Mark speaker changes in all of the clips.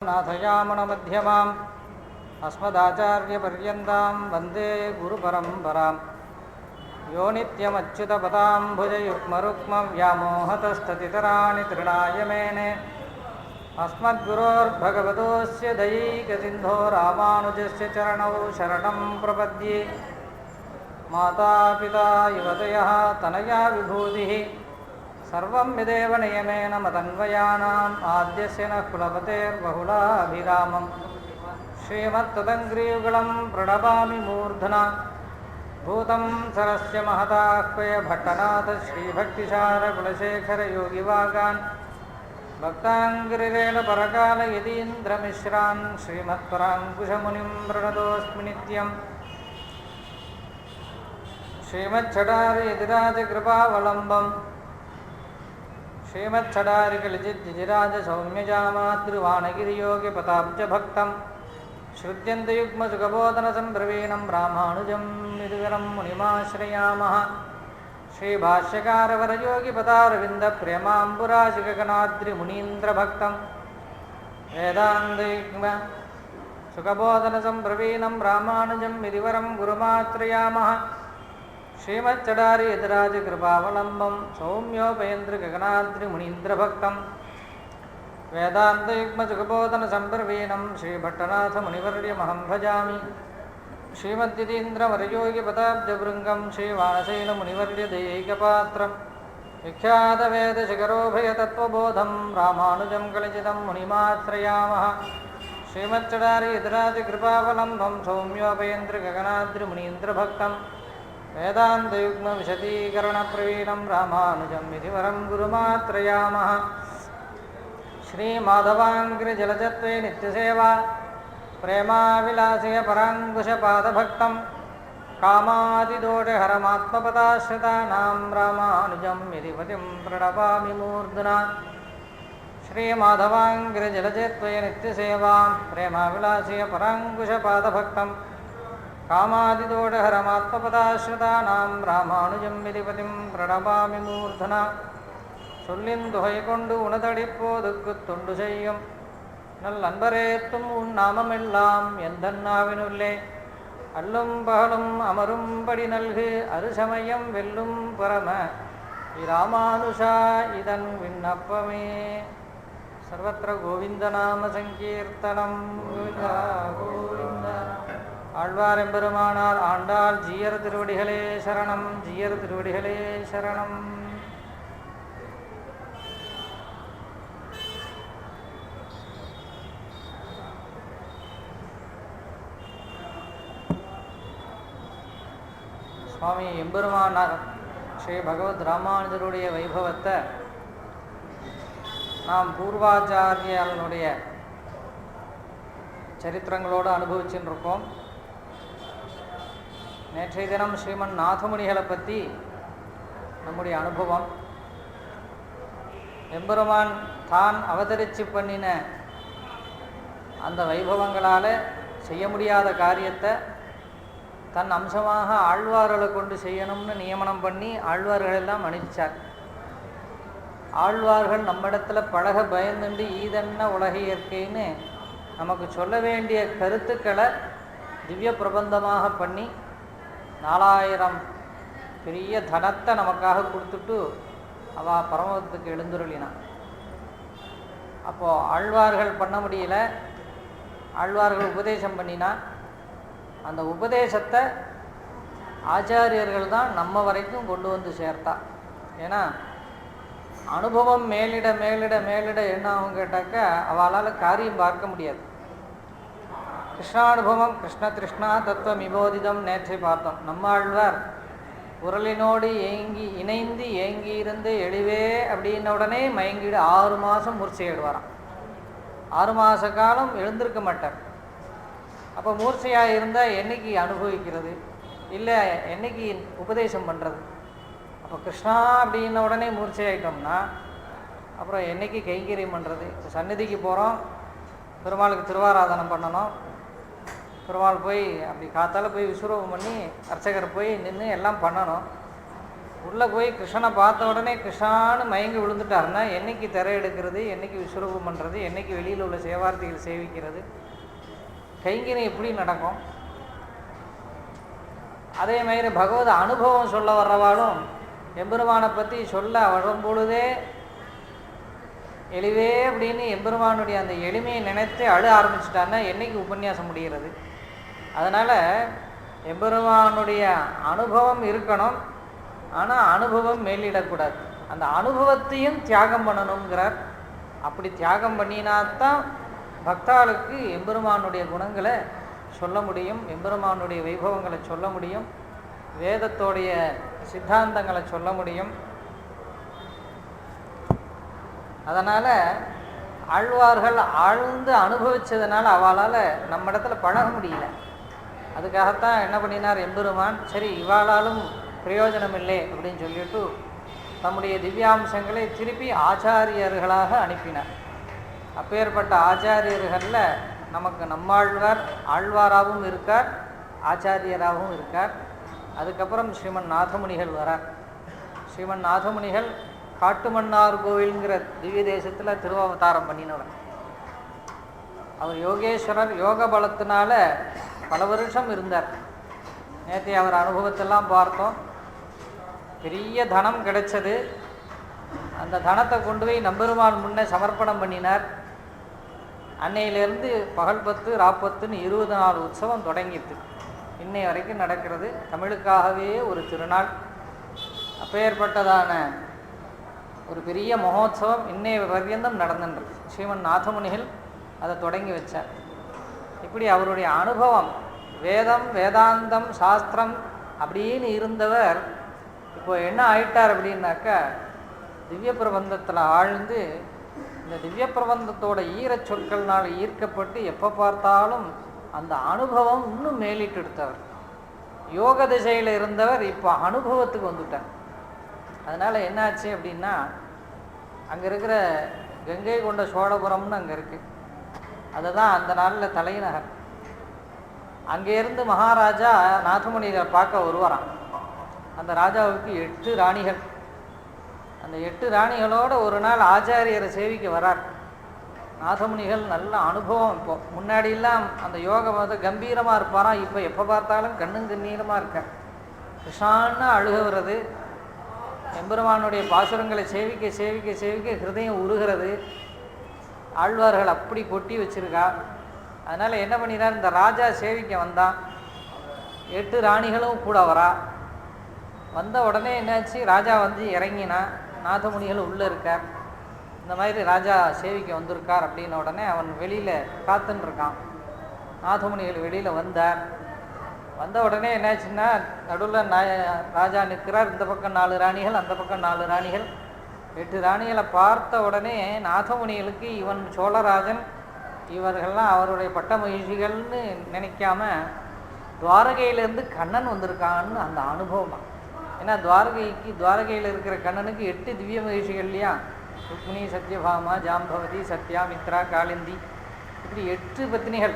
Speaker 1: नाथयामणमध्यमाम् अस्मदाचार्यपर्यन्तां वन्दे गुरुपरम्परां यो नित्यमच्युतपदाम्बुजयुग्मरुक्मं व्यामोहतस्ततितराणि तृणाय मेने अस्मद्गुरोर्भगवतोऽस्य दयैकसिन्धो रामानुजस्य चरणौ शरणं प्रपद्ये। मातापिता युवतयः तनया विभूतिः सर्वं विदेव नियमेन मदन्वयानाम् आद्यस्य नः कुलपतेर्बहुलाभिरामं श्रीमत्तदङ्ग्रियुगलं प्रणमामि मूर्धना भूतं सरस्य महदाह्वय भट्टनाथ श्रीभक्तिसारकुलशेखरयोगिवागान् भक्ताङ्गिरिरेण परकालयतीन्द्रमिश्रान् श्रीमत्पराङ्कुशमुनिं प्रणतोऽस्मि नित्यम्। श्रीमच्छटारियतिराजकृपावलम्बम् श्रीमच्छटारिकलिजिद्विजिराजसौम्यजामातृवाणगिरियोगिपताब्जभक्तं श्रुत्यन्तयुग्मसुखबोधनसम्प्रवीणं रामानुजं निरुगरं मुनिमाश्रयामः। श्रीभाष्यकारवरयोगिपदारविन्दप्रेमाम्बुराशिखगणाद्रिमुनीन्द्रभक्तं वेदान्तयुग्म सुखबोधनसम्प्रवीणं रामानुजं निरुगरं गुरुमाश्रयामः। श्रीमच्चटारियतिराजकृपावलम्बं सौम्योपयेन्द्रगगनाद्रिमुनीन्द्रभक्तं वेदान्तयुग्मसुखबोधनसम्प्रवीणं श्रीभट्टनाथमुनिवर्यमहं भजामि। श्रीमद्यतीन्द्रवरयोगिपदाब्जभृङ्गं श्रीवाणशैलमुनिवर्यदयैकपात्रं विख्यातवेदशिखरोभयतत्त्वबोधं रामानुजं कलिचितं मुनिमाश्रयामः। श्रीमच्चटारियतिराजकृपावलम्बं सौम्योपयेन्द्रगगनाद्रिमुनीन्द्रभक्तं वेदान्तयुग्मविशदीकरणप्रवीणं रामानुजं विधिवरं गुरुमात्रयामः। श्रीमाधवाङ्घ्रिजलजत्वे नित्यसेवा प्रेमाविलासय पराङ्कुशपादभक्तं कामादिदोषहरमात्मपदाश्रितानां रामानुजं विधिपतिं प्रणमामि मूर्धना। श्रीमाधवाङ्घ्रिजलजत्वे नित्यसेवा प्रेमाविलासय पराङ्कुशपादभक्तं कामादिदोषहरमात्मपदाश्रितानां रामानुजं विधिपतिं प्रणमामि मूर्धना। சொல்லிந்துகை கொண்டு உணதடிப்போதுக்கு தொண்டு செய்யும் நல் அன்பரேத்தும் உன் நாமமெல்லாம் எந்தன் நாவினுள்ளே அல்லும் பகலும் அமரும்படி நல்கு அருசமயம் வெல்லும் பரம இராமானுஷா இதன் விண்ணப்பமே. சர்வத்திர கோவிந்தநாம சங்கீர்த்தனம் கோவிந்தா கோவிந்தா. ஆழ்வார் எம்பெருமானார் ஆண்டாள் ஜீயர் திருவடிகளே சரணம், ஜீயர் திருவடிகளே சரணம். சுவாமி எம்பெருமானார் ஸ்ரீ பகவத் ராமானுஜருடைய வைபவத்தை நாம் பூர்வாச்சாரியர்களுடைய சரித்திரங்களோடு அனுபவிச்சுட்டு இருக்கோம். நேற்றைய தினம் ஸ்ரீமன் நாதமுனிகளை பற்றி நம்முடைய அனுபவம், எம்பெருமான் தான் அவதரித்து பண்ணின அந்த வைபவங்களால் செய்ய முடியாத காரியத்தை தன் அம்சமாக ஆழ்வார்களை கொண்டு செய்யணும்னு நியமனம் பண்ணி ஆழ்வார்களெல்லாம் அனுப்பிச்சார். ஆழ்வார்கள் நம்மிடத்தில் பழக பயந்துண்டு ஈதன்ன உலக இயற்கைன்னு நமக்கு சொல்ல வேண்டிய கருத்துக்களை திவ்ய பிரபந்தமாக பண்ணி 4000 பெரிய தனத்தை நமக்காக கொடுத்துட்டு அவள் பரமத்துக்கு எழுந்துருளினான். அப்போது ஆழ்வார்கள் பண்ண முடியல, ஆழ்வார்கள் உபதேசம் பண்ணினா அந்த உபதேசத்தை ஆச்சாரியர்கள் தான் நம்ம வரைக்கும் கொண்டு வந்து சேர்த்தா. ஏன்னா அனுபவம் மேலிட மேலிட மேலிட என்ன ஆகும் கேட்டாக்கா அவளால் காரியம் பார்க்க முடியாது. கிருஷ்ணானுபவம் கிருஷ்ண திருஷ்ணா தத்துவம் விபோதிதம் நேற்றை பார்த்தோம். நம்மாழ்வார் உரலினோடு இணைந்து ஏங்கி இருந்து எழிவே அப்படின்ன உடனே மயங்கிடு 6 மாதம் மூர்ச்சையிடுவாராம். 6 மாத காலம் எழுந்திருக்க மாட்டார். அப்போ மூர்ச்சையாக இருந்தால் என்னைக்கு அனுபவிக்கிறது, இல்லை என்னைக்கு உபதேசம் பண்ணுறது? அப்போ கிருஷ்ணா அப்படின்ன உடனே மூர்ச்சையாயிட்டோம்னா அப்புறம் என்னைக்கு கைங்கரியம் பண்ணுறது? இப்போ சந்நிதிக்கு போகிறோம், பெருமாளுக்கு திருவாராதனம் பண்ணணும், பெருமாள் போய் அப்படி காத்தால் போய் விஸ்வரூபம் பண்ணி அர்ச்சகர் போய் நின்று எல்லாம் பண்ணணும். உள்ளே போய் கிருஷ்ணனை பார்த்த உடனே கிருஷ்ணான்னு மயங்கி விழுந்துட்டாருன்னா என்னைக்கு திரை எடுக்கிறது, என்னைக்கு விஸ்வரூபம் பண்ணுறது, என்னைக்கு வெளியில் உள்ள சேவார்த்திகள் சேவிக்கிறது, கைங்கரியம் எப்படி நடக்கும்? அதே மாதிரி பகவத் அனுபவம் சொல்ல வர்றவாளும் எம்பெருமானை பற்றி சொல்ல வரும்பொழுதே எளிவே அப்படின்னு எம்பெருமானுடைய அந்த எளிமையை நினைத்து அழ ஆரம்பிச்சிட்டான்னா என்னைக்கு உபன்யாசம் முடிகிறது? அதனால் எம்பெருமானுடைய அனுபவம் இருக்கணும், ஆனால் அனுபவம் மேலிடக்கூடாது. அந்த அனுபவத்தையும் தியாகம் பண்ணணுங்கிறார். அப்படி தியாகம் பண்ணினாத்தான் பக்தாளுக்கு எம்பெருமானுடைய குணங்களை சொல்ல முடியும், எம்பெருமானுடைய வைபவங்களை சொல்ல முடியும், வேதத்தோடைய சித்தாந்தங்களை சொல்ல முடியும். அதனால் ஆழ்வார்கள் ஆழ்ந்து அனுபவித்ததுனால அவளால் நம்ம இடத்துல பழக முடியல. அதுக்காகத்தான் என்ன பண்ணினார் எம்பெருமான், சரி இவாளாலும் பிரயோஜனம் இல்லை அப்படின்னு சொல்லிட்டு தம்முடைய திவ்யாம்சங்களை திருப்பி ஆச்சாரியர்களாக அனுப்பினார். அப்பேற்பட்ட ஆச்சாரியர்களில் நமக்கு நம்மாழ்வார் ஆழ்வாராகவும் இருக்கார், ஆச்சாரியராகவும் இருக்கார். அதுக்கப்புறம் ஸ்ரீமன் நாதமுனிகள் வரார். ஸ்ரீமன் நாதமுனிகள் காட்டுமன்னார் கோவில்ங்கிற திவ்ய தேசத்தில் திருவாவதாரம் பண்ணினவர். அவர் யோகேஸ்வரர், யோக பலத்தினால பல வருஷம் இருந்தார். நேற்று அவர் அனுபவத்தெல்லாம் பார்த்தோம். பெரிய தனம் கிடைச்சது. அந்த தனத்தை கொண்டு போய் நம்பெருமான் முன்னே சமர்ப்பணம் பண்ணினார். அன்னையிலேருந்து பகல் 10 ராப்பத்துன்னு 20 நாள் உற்சவம் தொடங்கிட்டு இன்னை வரைக்கும் நடக்கிறது. தமிழுக்காகவே ஒரு திருநாள். அப்பேற்பட்டதான ஒரு பெரிய மகோத்சவம் இன்னைய பர்யந்தம் நடந்துன்றது. ஸ்ரீமன் நாதமுனிகள் அதை தொடங்கி வச்சார். இப்படி அவருடைய அனுபவம், வேதம் வேதாந்தம் சாஸ்திரம் அப்படின்னு இருந்தவர் இப்போ என்ன ஆயிட்டார் அப்படின்னாக்கா, திவ்ய பிரபந்தத்தில் ஆழ்ந்து இந்த திவ்ய பிரபந்தத்தோட ஈரச் சொற்கள்னால் ஈர்க்கப்பட்டு எப்போ பார்த்தாலும் அந்த அனுபவம் இன்னும் மேலிட்டு எடுத்தவர். யோக திசையில் இருந்தவர் இப்போ அனுபவத்துக்கு வந்துட்டார். அதனால் என்னாச்சு அப்படின்னா, அங்கே இருக்கிற கங்கை கொண்ட சோழபுரம்னு அங்கே இருக்குது. அதுதான் அந்த நாளில் தலைநகர். அங்கேருந்து மகாராஜா நாதமுனிகளை பார்க்க வருவாராம். அந்த ராஜாவுக்கு 8 ராணிகள். அந்த 8 ராணிகளோடு ஒரு நாள் ஆச்சாரியரை சேவிக்க வரார். நாதமுனிகள் நல்ல அனுபவம். இப்போ முன்னாடியெல்லாம் அந்த யோகம் வந்து கம்பீரமாக இருப்பாராம். இப்போ எப்போ பார்த்தாலும் கண்ணும் கண்ணீரமாக இருக்கார். கிருஷ்ணான்னு அழுக வர்றது, எம்பெருமானுடைய பாசுரங்களை சேவிக்க சேவிக்க சேவிக்க ஹிருதயம் உருகிறது. ஆழ்வார்கள் அப்படி கொட்டி வச்சிருக்கா. அதனால் என்ன பண்ணினார், இந்த ராஜா சேவிக்க வந்தான். 8 ராணிகளும் கூட வரா. வந்த உடனே என்னாச்சு, ராஜா வந்து இறங்கினா, நாதமுனிகள் உள்ளே இருக்கார். இந்த மாதிரி ராஜா சேவிக்க வந்திருக்கார் அப்படின்ன உடனே அவன் வெளியில் காத்துன்னு இருக்கான். நாதமுனிகள் வெளியில் வந்தார். வந்த உடனே என்னாச்சுன்னா, நடுவில் ராஜா நிற்கிறார். இந்த பக்கம் 4 ராணிகள், அந்த பக்கம் 4 ராணிகள். 8 ராணிகளை பார்த்த உடனே நாதமுனிகளுக்கு இவன் சோழராஜன், இவர்கள்லாம் அவருடைய பட்ட மகிழ்ச்சிகள்னு நினைக்காம துவாரகையிலேருந்து கண்ணன் வந்திருக்கான்னு அந்த அனுபவம். ஏன்னா துவாரகையில் இருக்கிற கண்ணனுக்கு 8 திவ்ய மகிழ்ச்சிகள் இல்லையா, ருக்மிணி, சத்யபாமா, ஜாம்பவதி, சத்யா, மித்ரா, காளிந்தி, இப்படி 8 பத்னிகள்,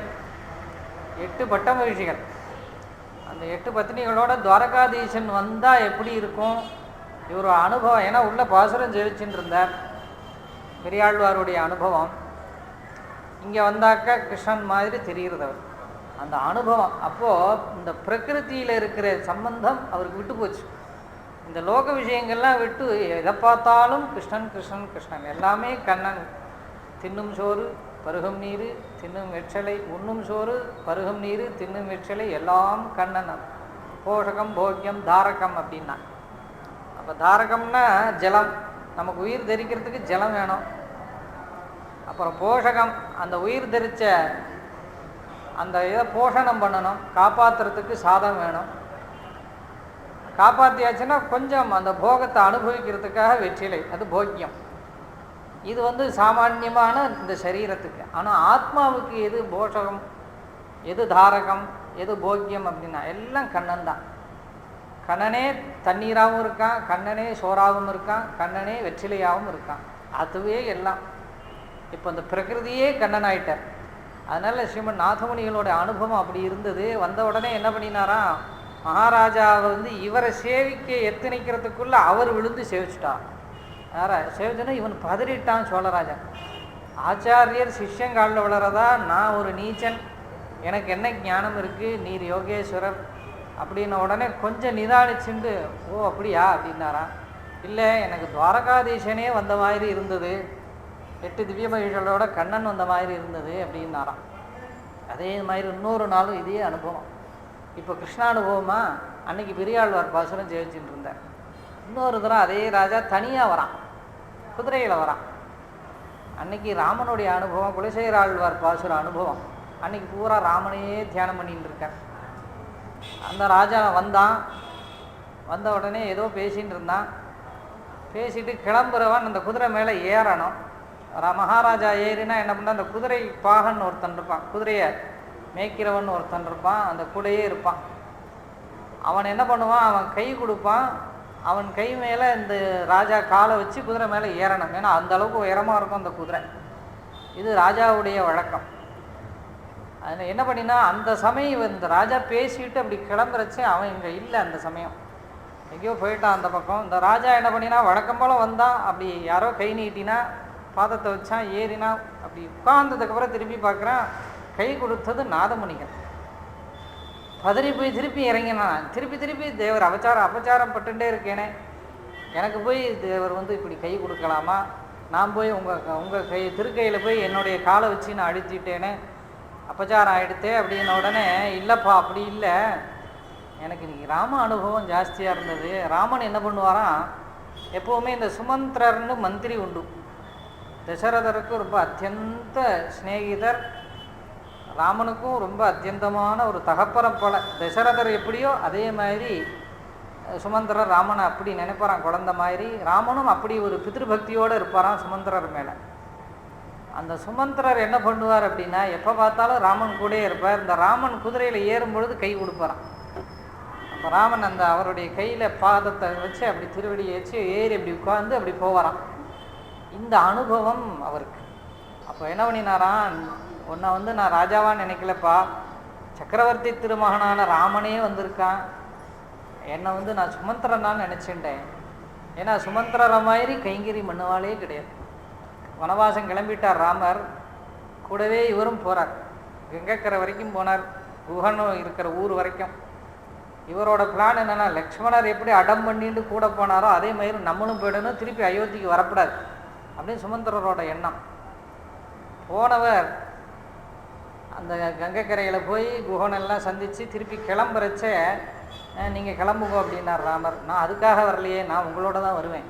Speaker 1: 8 பட்ட மகிழ்ச்சிகள். அந்த 8 பத்னிகளோட துவாரகாதீசன் வந்தால் எப்படி இருக்கும் இவர் அனுபவம். ஏன்னா உள்ள பாசுரம் ஜெயிச்சுட்டு இருந்தார். பெரியாழ்வாருடைய அனுபவம் இங்கே வந்தாக்கா கிருஷ்ணன் மாதிரி தெரிகிறது அவர் அந்த அனுபவம். அப்போது இந்த பிரகிருத்தியில் இருக்கிற சம்பந்தம் அவருக்கு விட்டு போச்சு. இந்த லோக விஷயங்கள்லாம் விட்டு எதை பார்த்தாலும் கிருஷ்ணன் கிருஷ்ணன் கிருஷ்ணன், எல்லாமே கண்ணன். தின்னும் சோறு பருகும் நீர் தின்னும் வெற்றலை, உண்ணும் சோறு பருகும் நீர் தின்னும் வெற்றலை, எல்லாம் கண்ணன். போஷகம் போக்கியம் தாரகம் அப்படின்னா, அப்போ தாரகம்னா ஜலம், நமக்கு உயிர் தரிக்கிறதுக்கு ஜலம் வேணும். அப்புறம் போஷகம், அந்த உயிர் தரித்த அந்த இதை போஷணம் பண்ணணும், காப்பாற்றுறதுக்கு சாதம் வேணும். காப்பாற்றியாச்சுன்னா கொஞ்சம் அந்த போகத்தை அனுபவிக்கிறதுக்காக வெற்றிலை, அது போக்கியம். இது வந்து சாமான்யமான இந்த சரீரத்துக்கு. ஆனால் ஆத்மாவுக்கு எது போஷகம், எது தாரகம், எது போக்கியம் அப்படின்னா எல்லாம் கண்ணன் தான். கண்ணனே தண்ணீராகவும் இருக்கான், கண்ணனே சோறாகவும் இருக்கான், கண்ணனே வெற்றிலையாகவும் இருக்கான். அதுவே எல்லாம். இப்போ இந்த பிரகிருதியே கண்ணன் ஆயிட்டார். அதனால் ஸ்ரீமன் நாதமுனிகளோட அனுபவம் அப்படி இருந்தது. வந்த உடனே என்ன பண்ணினாராம், மகாராஜாவை இவரை சேவிக்க எத்தனைக்கிறதுக்குள்ள அவர் விழுந்து சேவிச்சுட்டார். யாரை சேவிச்சோன்னா இவன் பதறிட்டான் சோழராஜன். ஆச்சாரியர் சிஷ்யங்காலில் விளறதா, நான் ஒரு நீச்சன், எனக்கு என்ன ஞானம் இருக்குது, நீர் யோகேஸ்வரர் அப்படின்ன உடனே கொஞ்சம் நிதானிச்சுண்டு, ஓ அப்படியா அப்படின்னாராம். இல்லை, எனக்கு துவாரகாதீசனே வந்த மாதிரி இருந்தது, 8 திவ்ய மகிழ்களோட கண்ணன் வந்த மாதிரி இருந்தது அப்படின்னாராம். அதே மாதிரி இன்னொரு நாளும் இதே அனுபவம். இப்போ கிருஷ்ணானுபவமா அன்னைக்கு பெரியாழ்வார் பாசுரம் ஜெயிச்சுட்டு இருந்தார். இன்னொரு தரம் அதே ராஜா தனியாக வரான், குதிரையில் வரான். அன்னைக்கு ராமனுடைய அனுபவம், குலசேகர ஆழ்வார் பாசுர அனுபவம். அன்னைக்கு பூரா ராமனையே தியானம் பண்ணிட்டு இருக்கார். அந்த ராஜா வந்தான். வந்த உடனே ஏதோ பேசின்னு இருந்தான். பேசிட்டு கிளம்புறவன் அந்த குதிரை மேலே ஏறணும். மகாராஜா ஏறினா என்ன பண்ண, அந்த குதிரை பாகன் ஒருத்தன் இருப்பான், குதிரையை மேய்க்கிறவன் ஒருத்தன் இருப்பான், அந்த கூடையே இருப்பான். அவன் என்ன பண்ணுவான், அவன் கை கொடுப்பான். அவன் கை மேலே இந்த ராஜா காலை வச்சு குதிரை மேலே ஏறணும். ஏன்னா அந்த அளவுக்கு உயரமாக இருக்கும் அந்த குதிரை. இது ராஜாவுடைய வழக்கம். அதில் என்ன பண்ணினா, அந்த சமயம் இந்த ராஜா பேசிட்டு அப்படி கிளம்புறச்சு அவன் இங்கே இல்லை, அந்த சமயம் எங்கேயோ போயிட்டான் அந்த பக்கம். இந்த ராஜா என்ன பண்ணினா, வழக்கம் போல் வந்தான். அப்படி யாரோ கை நீட்டினா, பாதத்தை வச்சான், ஏறினா. அப்படி உட்கார்ந்ததுக்கப்புறம் திருப்பி பார்க்குறான், கை கொடுத்தது நாதமுனிகன். பதறி போய் திருப்பி இறங்கினான். திருப்பி தேவர் அபச்சாரம் பட்டுட்டே இருக்கேனே, எனக்கு போய் தேவர் இப்படி கை கொடுக்கலாமா, நான் போய் உங்கள் கை திருக்கையில் போய் என்னுடைய காலை வச்சு நான் அழுத்திட்டேனே, அபச்சாரம் ஆகிடுத்தே அப்படின்ன உடனே, இல்லைப்பா அப்படி இல்லை, எனக்கு இன்றைக்கி ராம அனுபவம் ஜாஸ்தியாக இருந்தது. ராமன் என்ன பண்ணுவாராம், எப்போவுமே இந்த சுமந்திரர்னு மந்திரி உண்டு. தசரதருக்கு ரொம்ப அத்தியந்த ஸ்நேகிதர், ராமனுக்கும் ரொம்ப அத்தியந்தமான ஒரு தகப்பரம் போல. தசரதர் எப்படியோ அதே மாதிரி சுமந்திரர் ராமனை அப்படி நினைப்பாரான், குழந்த மாதிரி. ராமனும் அப்படி ஒரு பித்ருபக்தியோடு இருப்பாராம் சுமந்திரர் மேலே. அந்த சுமந்திரர் என்ன பண்ணுவார் அப்படின்னா, எப்போ பார்த்தாலும் ராமன் கூட இருப்பார். இந்த ராமன் குதிரையில் ஏறும் பொழுது கை கொடுப்பாரான். அப்போ ராமன் அந்த அவருடைய கையில் பாதத்தை வச்சு அப்படி திருவடியை வச்சு ஏறி அப்படி உட்காந்து அப்படி போவாராம். இந்த அனுபவம் அவருக்கு. அப்போ என்ன பண்ணினாரான், உன்னை நான் ராஜாவான்னு நினைக்கலப்பா, சக்கரவர்த்தி திருமகனான ராமனே வந்திருக்கான், என்னை நான் சுமந்திரனான்னு நினச்சிட்டேன். ஏன்னா சுமந்திரரை மாதிரி கைங்கரி மண்ணுவாளே கிடையாது. வனவாசம் கிளம்பிட்டார் ராமர், கூடவே இவரும் போகிறார். கங்கைக்கரை வரைக்கும் போனார், குஹனும் இருக்கிற ஊர் வரைக்கும். இவரோட பிளான் என்னென்னா, லக்ஷ்மணர் எப்படி அடம் பண்ணிட்டு கூட போனாரோ அதே மாதிரி நம்மளும் போயிடணும், திருப்பி அயோத்திக்கு வரக்கூடாது அப்படின்னு சுமந்திரரோட எண்ணம். போனவர் அந்த கங்கைக்கரையில் போய் குஹனெல்லாம் சந்தித்து திருப்பி கிளம்புறச்ச, நீங்கள் கிளம்புங்க அப்படின்னார் ராமர். நான் அதுக்காக வரலையே, நான் உங்களோட தான் வருவேன்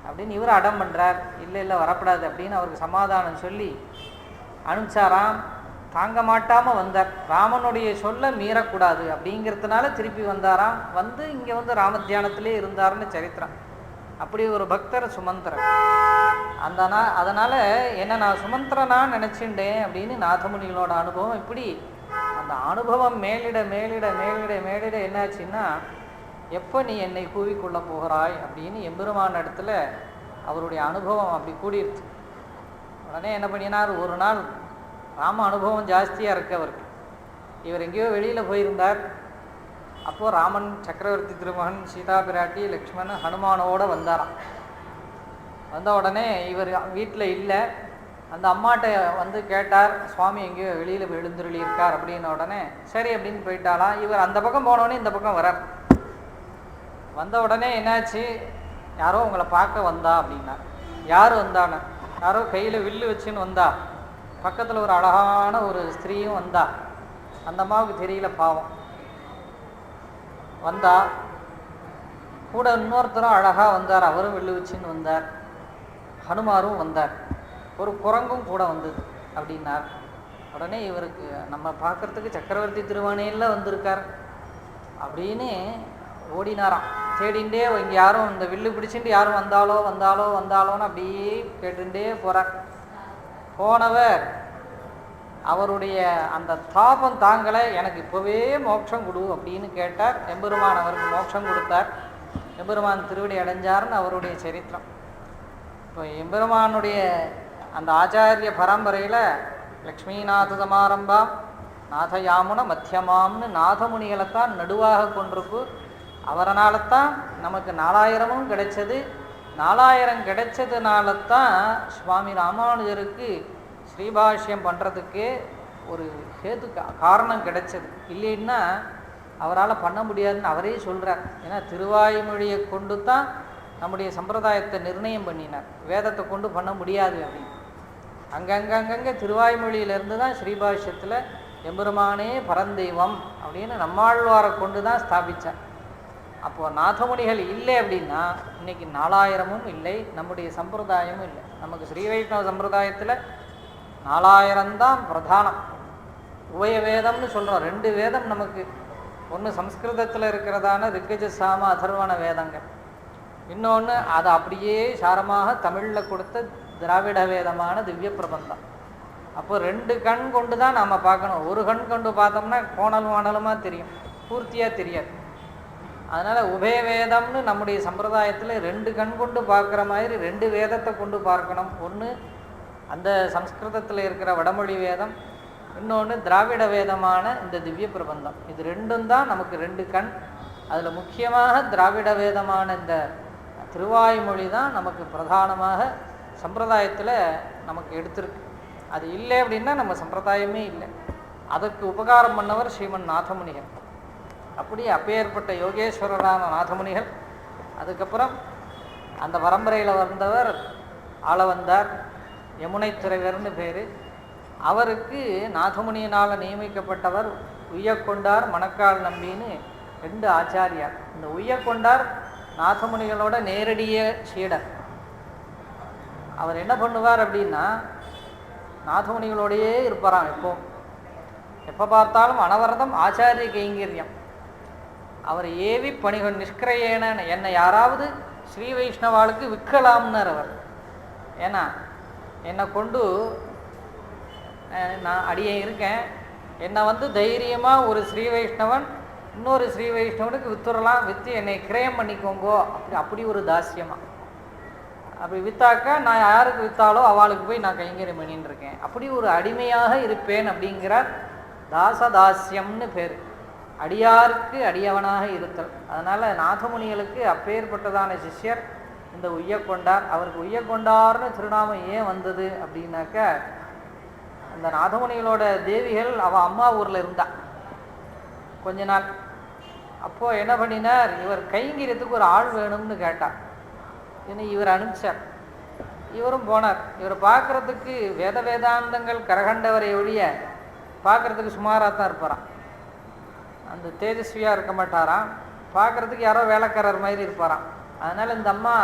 Speaker 1: அப்படின்னு இவர் அடம் பண்ணுறார். இல்லை வரக்கூடாது அப்படின்னு அவருக்கு சமாதானம் சொல்லி அனுப்பிச்சாராம். தாங்க மாட்டாமல் வந்தார். ராமனுடைய சொல்ல மீறக்கூடாது அப்படிங்கிறதுனால திருப்பி வந்தாராம். இங்கே ராமத்தியானத்திலே இருந்தார்னு சரித்திரம். அப்படி ஒரு பக்தர் சுமந்திரன். அதனால் என்ன நான் சுமந்திரனான்னு நினச்சிண்டேன் அப்படின்னு நாதமுனிகளோட அனுபவம். இப்படி அந்த அனுபவம் மேலிட என்னாச்சுன்னா, எப்போ நீ என்னை கூவிக்கொள்ள போகிறாய் அப்படின்னு எம்பெருமான இடத்துல அவருடைய அனுபவம் அப்படி கூடிடுச்சு. உடனே என்ன பண்ணினார், ஒரு நாள் ராம அனுபவம் ஜாஸ்தியாக இருக்கு அவருக்கு. இவர் எங்கேயோ வெளியில் போயிருந்தார். அப்போது ராமன், சக்கரவர்த்தி திருமகன், சீதா பிராட்டி, லக்ஷ்மணன், ஹனுமானோடு வந்தாராம். வந்த உடனே இவர் வீட்டில் இல்லை. அந்த அம்மாட்ட கேட்டார், சுவாமி எங்கேயோ வெளியில் எழுந்துருளி இருக்கார் அப்படின்ன உடனே சரி அப்படின்னு போயிட்டாலாம். இவர் அந்த பக்கம் போனோடனே இந்த பக்கம் வரார். வந்த உடனே என்னாச்சு, யாரோ உங்களை பார்க்க வந்தா அப்படின்னா. யார் வந்தான்னு, யாரோ கையில் வில்லு வச்சுன்னு வந்தா. பக்கத்தில் ஒரு அழகான ஒரு ஸ்திரீயும் வந்தா. அந்த அம்மாவுக்கு தெரியல பாவம். வந்தா கூட இன்னொருத்தரும் அழகாக வந்தார், அவரும் வில்லு வச்சுன்னு வந்தார். ஹனுமாரும் வந்தார், ஒரு குரங்கும் கூட வந்தது அப்படின்னார். உடனே இவருக்கு நம்ம பார்க்குறதுக்கு சக்கரவர்த்தி திருவானையில் வந்திருக்கார் அப்படின்னு ஓடினாராம். தேடிண்டே இங்கே யாரும் இந்த வில்லு பிடிச்சிட்டு யாரும் வந்தாலோன்னு அப்படியே கேட்டுட்டே போகிறார். போனவர் அவருடைய அந்த தாபம் தாங்கலை, எனக்கு இப்போவே மோட்சம் கொடு அப்படின்னு கேட்டார். எம்பெருமான் அவருக்கு மோட்சம் கொடுத்தார். எம்பெருமான் திருவடி அடைஞ்சார்னு அவருடைய சரித்திரம். இப்போ எம்பெருமானுடைய அந்த ஆச்சாரிய பரம்பரையில் லக்ஷ்மிநாத சமாரம்பாம் நாதயாமுன மத்தியமாம்னு நாதமுனிகளைத்தான் நடுவாக கொண்டிருக்கு. அவரனால தான் நமக்கு 4000 கிடைச்சது. 4000 கிடைச்சதுனால தான் சுவாமி ராமானுஜருக்கு ஸ்ரீபாஷ்யம் பண்ணுறதுக்கே ஒரு ஹேது காரணம் கிடைச்சது. இல்லைன்னா அவரால் பண்ண முடியாதுன்னு அவரே சொல்கிறார். ஏன்னா திருவாய்மொழியை கொண்டு தான் நம்முடைய சம்பிரதாயத்தை நிர்ணயம் பண்ணினார். வேதத்தை கொண்டு பண்ண முடியாது அப்படின்னு அங்கங்கே திருவாய்மொழியிலேருந்து தான் ஸ்ரீபாஷ்யத்தில் எம்பெருமானே பரந்தெய்வம் அப்படின்னு நம்மாழ்வாரை கொண்டு தான் ஸ்தாபித்தார். அப்போது நாதமுனிகள் இல்லை அப்படின்னா இன்றைக்கி 4000 இல்லை, நம்முடைய சம்பிரதாயமும் இல்லை. நமக்கு ஸ்ரீ வைஷ்ணவ சம்பிரதாயத்தில் 4000 தான் பிரதானம். உபய வேதம்னு சொல்கிறோம். 2 வேதம் நமக்கு. ஒன்று சம்ஸ்கிருதத்தில் இருக்கிறதான ரிக்கஜ சாம அதர்வண வேதங்கள், இன்னொன்று அதை அப்படியே சாரமாக தமிழில் கொடுத்த திராவிட வேதமான திவ்ய பிரபந்தம். அப்போ 2 கண் கொண்டு தான் நம்ம பார்க்கணும். ஒரு கண் கொண்டு பார்த்தோம்னா கோணலும் வானலுமாக தெரியும், பூர்த்தியாக தெரியாது. அதனால் உபய வேதம்னு நம்முடைய சம்பிரதாயத்தில் 2 கண் கொண்டு பார்க்குற மாதிரி 2 வேதத்தை கொண்டு பார்க்கணும். ஒன்று அந்த சம்ஸ்கிருதத்தில் இருக்கிற வடமொழி வேதம், இன்னொன்று திராவிட வேதமான இந்த திவ்ய பிரபந்தம். இது 2ம் தான் நமக்கு 2 கண். அதில் முக்கியமாக திராவிட வேதமான இந்த திருவாய்மொழி தான் நமக்கு பிரதானமாக சம்பிரதாயத்தில் நமக்கு எடுத்திருக்கு. அது இல்லை அப்படின்னா நம்ம சம்பிரதாயமே இல்லை. அதற்கு உபகாரம் பண்ணவர் ஸ்ரீமன் நாதமுனிகள். அப்படி அப்பேற்பட்ட யோகேஸ்வரரான நாதமுனிகள். அதுக்கப்புறம் அந்த பரம்பரையில் வந்தவர் ஆளவந்தார், யமுனை துறைவர்னு பேர். அவருக்கு நாதமுனியினால் நியமிக்கப்பட்டவர் உய்யக்கொண்டார் மணக்கால் நம்பின்னு 2 ஆச்சாரியார். இந்த உய்யக்கொண்டார் நாதமுனிகளோட நேரடிய சீடர். அவர் என்ன பண்ணுவார் அப்படின்னா நாதமுனிகளோடையே இருப்பாராம். எப்போ பார்த்தாலும் அனவரதம் ஆச்சாரிய கைங்கரியம். அவர் ஏவி பணிகள் நிஷ்கிரையேன, என்னை யாராவது ஸ்ரீ வைஷ்ணவாளுக்கு விற்கலாம்னார் அவர். ஏன்னா என்னை கொண்டு நான் அடியே இருக்கேன், என்னை வந்து தைரியமாக ஒரு ஸ்ரீ வைஷ்ணவன் இன்னொரு ஸ்ரீ வைஷ்ணவனுக்கு வித்துடலாம், விற்று என்னை கிரயம் பண்ணிக்கோங்கோ அப்படி ஒரு தாசியமாக. அப்படி விற்றாக்கா நான் யாருக்கு விற்றாலோ அவளுக்கு போய் நான் கைங்கரியம் பண்ணின்னு இருக்கேன், அப்படி ஒரு அடிமையாக இருப்பேன் அப்படிங்கிறார். தாசதாசியம்னு பேர், அடியாருக்கு அடியவனாக இருத்தல். அதனால் நாதமுனிகளுக்கு அப்பேற்பட்டதான சிஷ்யர் இந்த உய்யக்கொண்டார். அவருக்கு உய்யக்கொண்டார்னு திருநாமம் ஏன் வந்தது அப்படின்னாக்கா, அந்த நாதமுனிகளோட தேவிகள் அவள் அம்மா ஊரில் இருந்தா கொஞ்ச நாள். அப்போது என்ன பண்ணினார், இவர் கைங்கரியத்துக்கு ஒரு ஆள் வேணும்னு கேட்டார். இன்னும் இவர் அனுப்பிச்சார். இவரும் போனார். இவர் பார்க்குறதுக்கு வேதாந்தங்கள் கரகண்டவரை ஒழிய பார்க்குறதுக்கு சுமாராக தான் இருப்பாராம். அந்த தேஜஸ்வியாக இருக்க மாட்டாராம். பார்க்குறதுக்கு யாரோ வேலைக்காரர் மாதிரி இருப்பாராம். அதனால் இந்த அம்மா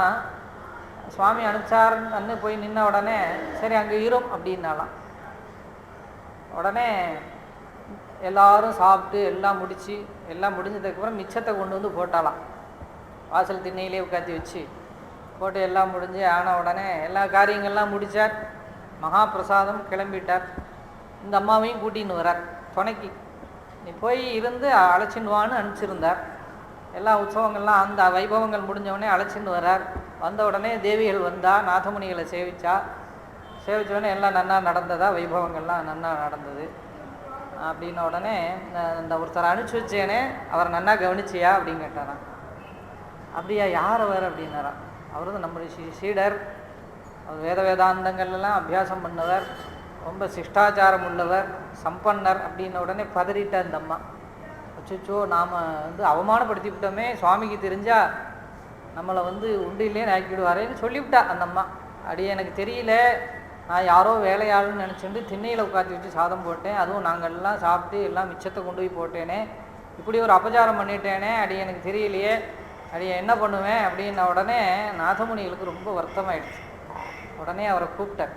Speaker 1: சுவாமி அனுப்பிச்சார்ன்னு போய் நின்ன உடனே சரி அங்கே இரும் அப்படின்னாலாம். உடனே எல்லாரும் சாப்பிட்டு எல்லாம் முடிஞ்சதுக்கப்புறம் மிச்சத்தை கொண்டு வந்து போட்டாலாம். வாசல் திண்ணையிலே உட்காத்தி வச்சு போட்டு எல்லாம் முடிஞ்சு ஆன உடனே எல்லா காரியங்கள்லாம் முடித்தார். மகாபிரசாதம் கிளம்பிட்டார். இந்த அம்மாவையும் கூட்டின்னு வரார் துணைக்கு. நீ போய் இருந்து அழைச்சின்னுவான்னு அனுப்பிச்சிருந்தார். எல்லா உற்சவங்கள்லாம் அந்த வைபவங்கள் முடிஞ்சவுடனே அழைச்சின்னு வரார். வந்த உடனே தேவிகள் வந்தா, நாதமுனிகளை சேவித்தோடனே எல்லாம் நன்னா நடந்ததா, வைபவங்கள்லாம் நன்னா நடந்தது அப்படின்ன உடனே இந்த ஒருத்தர் அனுப்பிச்சி வச்சேனே அவரை நன்னா கவனிச்சியா அப்படின்னு கேட்டாரான். அப்படியா, யார் அவர் அப்படின்னாரான். அவர் தான் நம்முடைய சீடர், அவர் வேதாந்தங்கள்லாம் அபியாசம் பண்ணவர், ரொம்ப சிஷ்டாச்சாரம் உள்ளவர், சம்பன்னர் அப்படின்ன உடனே பதறிட்ட அந்த அம்மா. அச்சோ நாம் வந்து அவமானப்படுத்தி விட்டோமே, சுவாமிக்கு தெரிஞ்சால் நம்மளை வந்து உண்டிலே ஆக்கிவிடுவாரேன்னு சொல்லிவிட்டா அந்த அம்மா. அப்படியே எனக்கு தெரியல, நான் யாரோ வேலையாளுன்னு நினச்சிட்டு திண்ணையில் உட்காந்து வச்சு சாதம் போட்டேன், அதுவும் நாங்கள்லாம் சாப்பிட்டு எல்லாம் மிச்சத்தை கொண்டு போய் போட்டேனே, இப்படி ஒரு அபச்சாரம் பண்ணிட்டேனே, அடி எனக்கு தெரியலையே, அடி என்ன பண்ணுவேன் அப்படின்ன உடனே நாதமுனிகளுக்கு ரொம்ப வருத்தமாயிடுச்சு. உடனே அவரை கூப்பிட்டார்.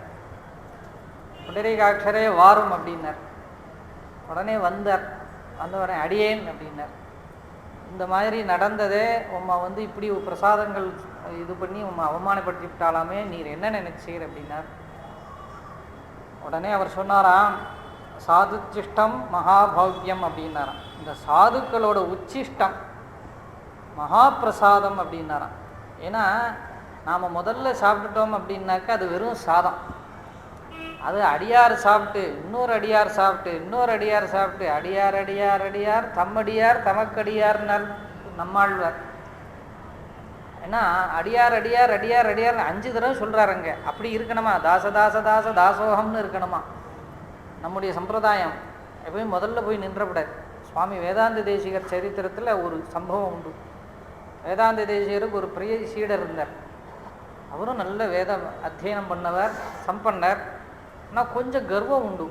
Speaker 1: புண்டரீகாட்சரே வாரும் அப்படின்னார். உடனே வந்தார். வந்த உடனே அடியேன் அப்படின்னார். இந்த மாதிரி நடந்ததே, உம்மை வந்து இப்படி பிரசாதங்கள் இது பண்ணி உம்மை அவமானப்படுத்தி விட்டாலாமே, நீர் என்ன நினைச்சீர் அப்படின்னார். உடனே அவர் சொன்னாராம், சாதுச்சிஷ்டம் மகாபௌக்கியம் அப்படின்னாராம். இந்த சாதுக்களோட உச்சிஷ்டம் மகாபிரசாதம் அப்படின்னாராம். ஏன்னா நாம் முதல்ல சாப்பிட்டுட்டோம் அப்படின்னாக்கா அது வெறும் சாதம். அது அடியார் சாப்பிட்டு இன்னொரு அடியார் சாப்பிட்டு இன்னொரு அடியார் சாப்பிட்டு அடியார் அடியார் அடியார் தம்மடியார் தமக்கடியார்னார் நம்மாழ்வார். ஏன்னா அடியார் அடியார் அடியார் அடியார் 5 தடவை சொல்கிறாருங்க. அப்படி இருக்கணுமா? தாச தாச தாச தாசோகம்னு இருக்கணுமா? நம்முடைய சம்பிரதாயம் எப்பயும் முதல்ல போய் நின்றப்படாது. சுவாமி வேதாந்த தேசிகர் சரித்திரத்தில் ஒரு சம்பவம் உண்டு. வேதாந்த தேசிகருக்கு ஒரு பெரிய சீடர் இருந்தார். அவரும் நல்ல வேத அத்தியனம் பண்ணவர், சம்பன்னர். ஆனால் கொஞ்சம் கர்வம் உண்டு.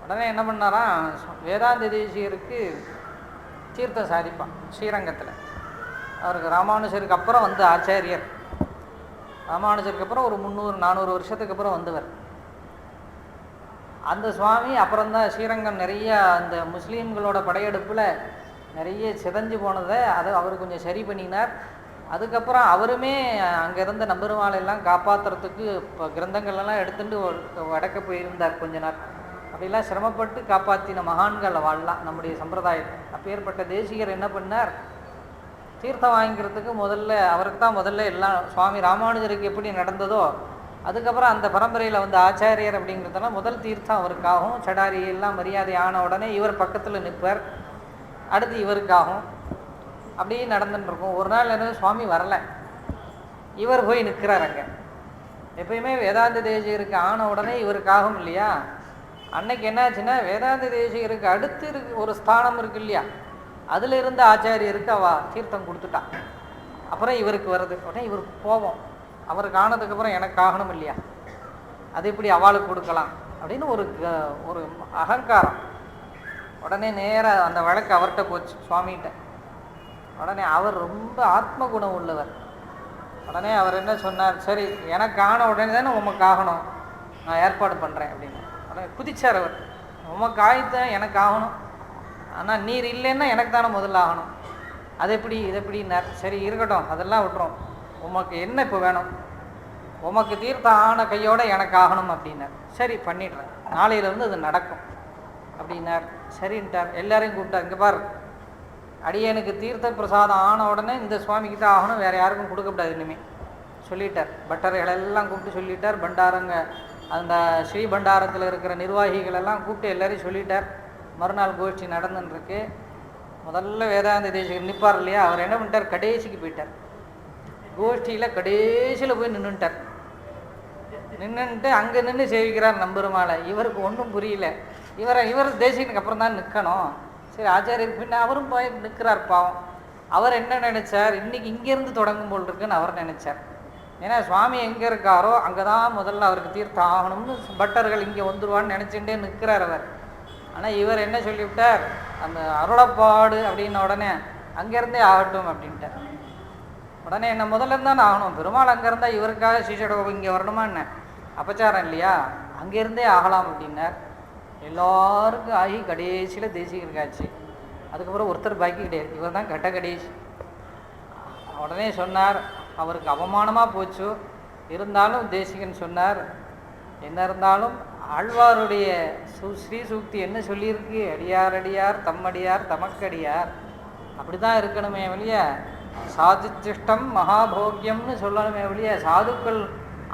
Speaker 1: உடனே என்ன பண்ணாராம், வேதாந்த தேசிகருக்கு தீர்த்தம் சாதிப்பான் ஸ்ரீரங்கத்தில். அவருக்கு ராமானுஜருக்கு அப்புறம் வந்த ஆச்சாரியர். ராமானுஜருக்கு அப்புறம் ஒரு 300-400 வருஷத்துக்கு அப்புறம் வந்தவர் அந்த சுவாமி. அப்புறம்தான் ஸ்ரீரங்கம் நிறைய அந்த முஸ்லீம்களோட படையெடுப்பில் நிறைய சிதைஞ்சு போனதை அவர் கொஞ்சம் சரி பண்ணினார். அதுக்கப்புறம் அவருமே அங்கே இருந்த நம்பெருமாளெல்லாம் காப்பாற்றுறதுக்கு இப்போ கிரந்தங்கள்லாம் எடுத்துட்டு வடக்க போயிருந்தார் கொஞ்ச நாள். அப்படிலாம் சிரமப்பட்டு காப்பாற்றின மகான்களை வாழலாம் நம்முடைய சம்பிரதாயத்தை. அப்பேற்பட்ட தேசிகர் என்ன பண்ணார், தீர்த்தம் வாங்கிக்கிறதுக்கு முதல்ல அவருக்கு தான் முதல்ல எல்லாம் சுவாமி ராமானுஜருக்கு எப்படி நடந்ததோ அதுக்கப்புறம் அந்த பரம்பரையில் வந்து ஆச்சாரியர் அப்படிங்கிறதெல்லாம் முதல் தீர்த்தம் அவருக்காகும். சடாரி எல்லாம் மரியாதை ஆன உடனே இவர் பக்கத்தில் நிற்பார், அடுத்து இவருக்காகும். அப்படியே நடந்துட்டு இருக்கும். ஒரு நாள் என்ன, சுவாமி வரலை, இவர் போய் நிற்கிறார் அங்கே. எப்பயுமே வேதாந்த தேசிகருக்கு ஆன உடனே இவருக்காகும் இல்லையா? அன்னைக்கு என்னாச்சுன்னா, வேதாந்த தேசிகருக்கு அடுத்து ஒரு ஸ்தானம் இருக்கு இல்லையா, அதில் இருந்த ஆச்சாரியருக்கு அவ தீர்த்தம் கொடுத்துட்டான். அப்புறம் இவருக்கு வருது. உடனே இவருக்கு கோபம், அவருக்கு ஆனதுக்கப்புறம் எனக்கு ஆகணும் இல்லையா, அது எப்படி அவளுக்கு கொடுக்கலாம் அப்படின்னு ஒரு அகங்காரம். உடனே நேராக அந்த வழக்கு அவர்கிட்ட போச்சு, சுவாமிகிட்ட. உடனே அவர் ரொம்ப ஆத்ம குணம் உள்ளவர். உடனே அவர் என்ன சொன்னார், சரி எனக்கு ஆன உடனே தானே உமக்கு ஆகணும், நான் ஏற்பாடு பண்ணுறேன் அப்படின்னு. உடனே குதிச்சார் அவர். உமக்கு ஆகித்தான் எனக்கு ஆகணும், ஆனால் நீர் இல்லைன்னா எனக்கு தானே முதல்ல ஆகணும், அது எப்படி இது எப்படின்னார். சரி இருக்கட்டும், அதெல்லாம் விட்டுரும், உமக்கு என்ன இப்போ வேணும், உமக்கு தீர்த்தம் ஆன கையோடு எனக்கு ஆகணும் அப்படின்னார். சரி பண்ணிடுறேன், நாளையிலேருந்து அது நடக்கும் அப்படின்னார். சரின்ட்டார். எல்லாரையும் கூப்பிட்டார், இங்கே பார், அடியனுக்கு தீர்த்த பிரசாதம் ஆன உடனே இந்த சுவாமிக்கிட்ட ஆகணும், வேறு யாருக்கும் கொடுக்கக்கூடாது இனிமேல் சொல்லிட்டார். பட்டரைகளெல்லாம் கூப்பிட்டு சொல்லிட்டார். பண்டாரங்க அந்த ஸ்ரீ பண்டாரத்தில் இருக்கிற நிர்வாகிகளெல்லாம் கூப்பிட்டு எல்லாரையும் சொல்லிட்டார். மறுநாள் கோஷ்டி நடந்துருக்கு. முதல்ல வேதாந்த தேசிகர் நிற்பார் இல்லையா, அவர் என்ன பண்ணிட்டார், கடைசிக்கு போயிட்டார். கோஷ்டியில் கடைசியில் போய் நின்றுட்டார். நின்றுட்டு அங்கே நின்று சேவிக்கிறார் நம்பெருமாளை. இவருக்கு ஒன்றும் புரியல. இவர் தேசிகனுக்கு அப்புறம் தான் நிற்கணும். சரி ஆச்சாரியர் பின்ன அவரும் போய் நிற்கிறார். பாவம், அவர் என்ன நினைச்சார், இன்னைக்கு இங்கேருந்து தொடங்கும் போல் இருக்குன்னு அவர் நினைச்சார். ஏன்னா சுவாமி எங்கே இருக்காரோ அங்கே தான் முதல்ல அவருக்கு தீர்த்தம் ஆகணும்னு பட்டர்கள் இங்கே வந்துடுவான்னு நினச்சிட்டே நிற்கிறார் அவர். ஆனால் இவர் என்ன சொல்லிவிட்டார், அந்த அருளப்பாடு அப்படின்ன உடனே அங்கேருந்தே ஆகட்டும் அப்படின்ட்டார். உடனே என்ன முதல்ல இருந்தால் ஆகணும், பெருமாள் அங்கே இருந்தால் இவருக்காக ஸ்ரீசடகோபம் இங்கே வரணுமா என்ன, அபச்சாரம் இல்லையா, அங்கேருந்தே ஆகலாம் அப்படின்னார். எல்லாருக்கும் ஆகி கடைசியில் தேசிகருக்காச்சு. அதுக்கப்புறம் ஒருத்தர் பாக்கி கிடையாது, இவர் தான் கட்ட கடைசி. உடனே சொன்னார், அவருக்கு அவமானமாக போச்சு. இருந்தாலும் தேசிகன் சொன்னார், என்ன இருந்தாலும் ஆழ்வாருடைய ஸ்ரீ சூக்தி என்ன சொல்லியிருக்கு, அடியார் அடியார் தம்மடியார் தமக்கடியார், அப்படி தான் இருக்கணுமே வெளிய சாதுச்சிஷ்டம் மகாபோக்கியம்னு சொல்லணுமே வெளிய சாதுக்கள்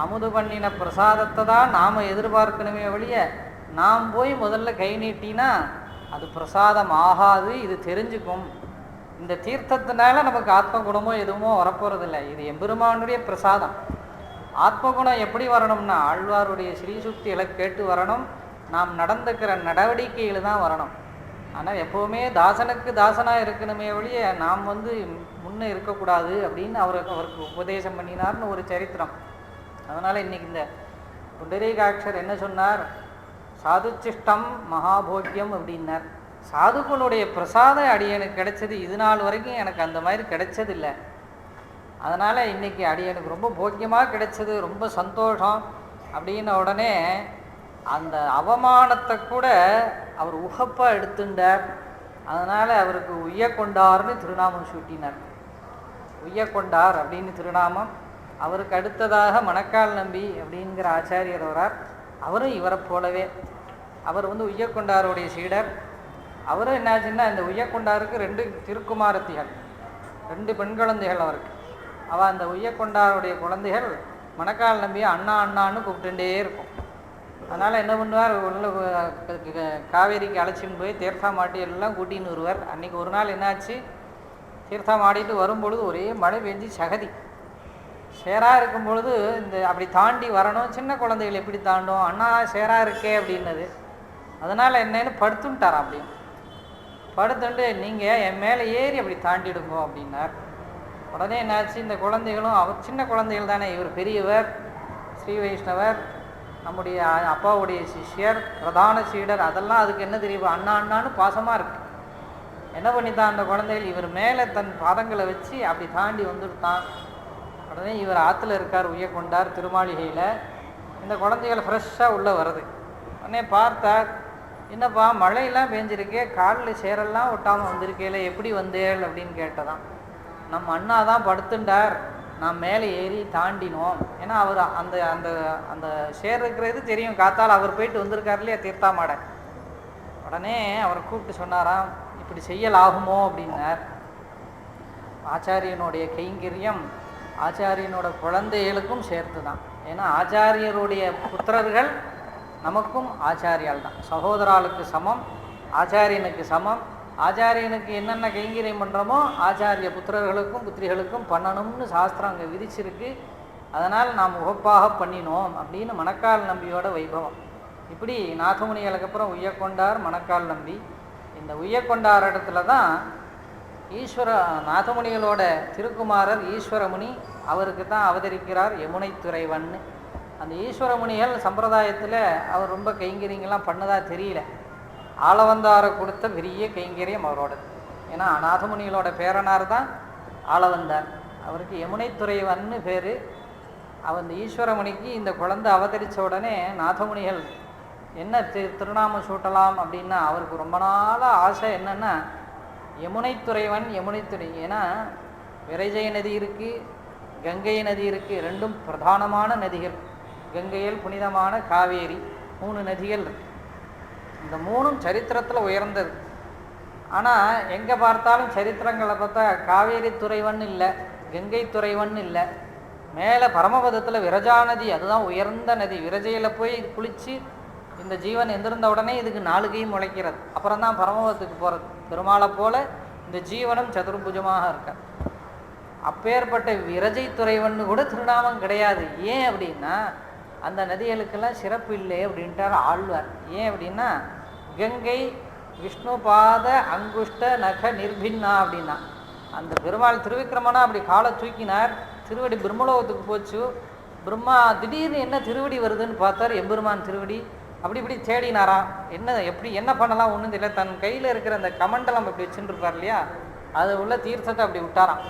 Speaker 1: அமுது பண்ணின பிரசாதத்தை தான் நாம் எதிர்பார்க்கணுமே வெளிய நாம் போய் முதல்ல கை நீட்டினா அது பிரசாதம் ஆகாது, இது தெரிஞ்சுக்கும். இந்த தீர்த்தத்தினால நமக்கு ஆத்மகுணமோ எதுவுமோ வரப்போகிறதில்லை, இது எம்பெருமானுடைய பிரசாதம். ஆத்மகுணம் எப்படி வரணும்னா ஆழ்வாருடைய ஸ்ரீசுக்திகளை கேட்டு வரணும், நாம் நடந்துக்கிற நடவடிக்கையில் தான் வரணும். ஆனால் எப்போவுமே தாசனுக்கு தாசனாக இருக்கணுமே ஒழிய நாம் முன்னே இருக்கக்கூடாது அப்படின்னு அவருக்கு உபதேசம் பண்ணினார்னு ஒரு சரித்திரம். அதனால் இன்றைக்கி இந்த புண்டரீகாட்சர் என்ன சொன்னார், சாதுச்சிஷ்டம் மகாபோக்கியம் அப்படின்னார். சாதுக்களுடைய பிரசாத அடியனுக்கு கிடைச்சது இது நாள் வரைக்கும் எனக்கு அந்த மாதிரி கிடைச்சதில்லை. அதனால் இன்றைக்கி அடியனுக்கு ரொம்ப போக்கியமாக கிடைச்சது, ரொம்ப சந்தோஷம் அப்படின்ன உடனே அந்த அவமானத்தை கூட அவர் உகப்பாக எடுத்துட்டார். அதனால் அவருக்கு உய்யக்கொண்டார்னு திருநாமம் சூட்டினார். உய்யக்கொண்டார் அப்படின்னு திருநாமம். அவருக்கு அடுத்ததாக மணக்கால் நம்பி அப்படிங்கிற ஆச்சாரியர் வரார். அவரும் இவரை போலவே அவர் உய்யக்கொண்டாருடைய சீடர். அவரும் என்னாச்சுன்னா இந்த உய்யக்கொண்டாருக்கு 2 திருக்குமாரத்திகள், 2 பெண் குழந்தைகள் அவருக்கு. அவள் அந்த உய்யக்கொண்டாருடைய குழந்தைகள் மணக்கால் நம்பியை அண்ணா அண்ணான்னு கூப்பிட்டுட்டே இருக்கும். அதனால் என்ன பண்ணுவார், உள்ள காவேரிக்கு அழைச்சின்னு போய் தீர்த்தம் மாட்டி எல்லாம் கூட்டின்னு வருவார். அன்றைக்கி ஒரு நாள் என்னாச்சு, தீர்த்தம் ஆடிட்டு வரும்பொழுது ஒரே மழை பெஞ்சு சகதி சேராக இருக்கும் பொழுது இந்த அப்படி தாண்டி வரணும். சின்ன குழந்தைகள் எப்படி தாண்டும், அண்ணா சேராக இருக்கே அப்படின்னது. அதனால் என்னன்னு படுத்துட்டாராம். அப்படின்னு படுத்துட்டு நீங்கள் என் மேலே ஏறி அப்படி தாண்டிடுங்க அப்படின்னார். உடனே என்னாச்சு, இந்த குழந்தைகளும் அவர் சின்ன குழந்தைகள் தானே, இவர் பெரியவர், ஸ்ரீ வைஷ்ணவர், நம்முடைய அப்பாவுடைய சிஷ்யர், பிரதான சீடர், அதெல்லாம் அதுக்கு என்ன தெரியும், அண்ணா அண்ணான்னு பாசமாக இருக்கு. என்ன பண்ணித்தான் அந்த குழந்தைகள் இவர் மேலே தன் பாதங்களை வச்சு அப்படி தாண்டி வந்துட்டான். உடனே இவர் ஆற்றுல இருக்கார், உய்ய கொண்டார் திருமாளிகையில். இந்த குழந்தைகள் ஃப்ரெஷ்ஷாக உள்ளே வருது. உடனே பார்த்தார், என்னப்பா மழையெல்லாம் பெஞ்சிருக்கே, காலில் சேரெல்லாம் ஒட்டாமல் வந்திருக்கேல, எப்படி வந்தேள் அப்படின்னு கேட்டதான். நம்ம அண்ணா தான் படுத்துட்டார், நான் மேலே ஏறி தாண்டினோம். ஏன்னா அவர் அந்த அந்த அந்த சேர் இருக்கிறது தெரியும், காத்தால் அவர் போயிட்டு வந்திருக்கார் இல்லையா தீர்த்தாமாட. உடனே அவரை கூப்பிட்டு சொன்னாராம், இப்படி செய்யலாகுமோ அப்படின்னார். ஆச்சாரியனுடைய கைங்கரியம் ஆச்சாரியனோட குழந்தைகளுக்கும் சேர்த்து தான். ஏன்னா ஆச்சாரியருடைய புத்திரர்கள் நமக்கும் ஆச்சாரியால் தான், சகோதராளுக்கு சமம், ஆச்சாரியனுக்கு சமம். ஆச்சாரியனுக்கு என்னென்ன கைங்கரியம் பண்ணுறோமோ ஆச்சாரிய புத்திரர்களுக்கும் புத்திரிகளுக்கும் பண்ணணும்னு சாஸ்திரம் அங்கே விதிச்சிருக்கு. அதனால் நாம் உகப்பாக பண்ணினோம் அப்படின்னு மணக்கால் நம்பியோட வைபவம். இப்படி நாதமுனிகளுக்கு அப்புறம் உய்யக்கொண்டார் மணக்கால் நம்பி. இந்த உய்யக்கொண்டார் இடத்துல தான் ஈஸ்வர நாதமுனிகளோட திருக்குமாரர் ஈஸ்வரமுனி, அவருக்கு தான் அவதரிக்கிறார் யமுனை துறைவன்னு. அந்த ஈஸ்வரமுனிகள் சம்பிரதாயத்தில் அவர் ரொம்ப கைங்கரியங்கள்லாம் பண்ணதா தெரியல. ஆளவந்தாரை கொடுத்த பெரிய கைங்கரியம் அவரோடது. ஏன்னா நாதமுனிகளோட பேரனார் தான் ஆளவந்தார், அவருக்கு யமுனை துறைவன்னு பேர். அவர் இந்த ஈஸ்வரமுனிக்கு இந்த குழந்தை அவதரித்த உடனே நாதமுனிகள் என்ன திருநாமம் சூட்டலாம் அப்படின்னா, அவருக்கு ரொம்ப நாளாக ஆசை என்னென்னா யமுனை துறைவன் யமுனை துறை. ஏன்னா விரைஜய நதி இருக்குது, கங்கை நதி இருக்குது, ரெண்டும் பிரதானமான நதிகள். கங்கையில் புனிதமான காவேரி, 3 நதிகள் இருக்கு. இந்த 3ம் சரித்திரத்தில் உயர்ந்தது. ஆனால் எங்கே பார்த்தாலும் சரித்திரங்களை பார்த்தா காவேரி துறைவன் இல்லை, கங்கை துறைவன் இல்லை. மேலே பரமபதத்தில் விரஜா நதி, அதுதான் உயர்ந்த நதி. விரஜையில் போய் குளித்து இந்த ஜீவன் எந்திருந்த உடனே இதுக்கு 4 கை முளைக்கிறது. அப்புறம் தான் பரமபதத்துக்கு போகிறது. பெருமாளை போல் இந்த ஜீவனும் சதுர்புஜமாக இருக்க. அப்பேற்பட்ட விரஜை துறைவன்னு கூட திருநாமம் கிடையாது. ஏன் அப்படின்னா அந்த நதிகளுக்கெல்லாம் சிறப்பு இல்லை அப்படின்ட்டார் ஆழ்வார். ஏன் அப்படின்னா கங்கை விஷ்ணு பாத அங்குஷ்ட நக நிர்பின்னா அப்படின்னா, அந்த பெருமாள் திருவிக்கிரமனா அப்படி காலை தூக்கினார், திருவடி பிரம்மலோகத்துக்கு போச்சு. பிரம்மா திடீர்னு என்ன திருவடி வருதுன்னு பார்த்தார், எம்பெருமான் திருவடி. அப்படி இப்படி தேடினாராம், என்ன பண்ணலாம் ஒன்றும் தெரியல. தன் கையில் இருக்கிற அந்த கமண்டலம் அப்படி வச்சுருப்பார் இல்லையா, அது உள்ள தீர்த்தத்தை அப்படி விட்டாராம்.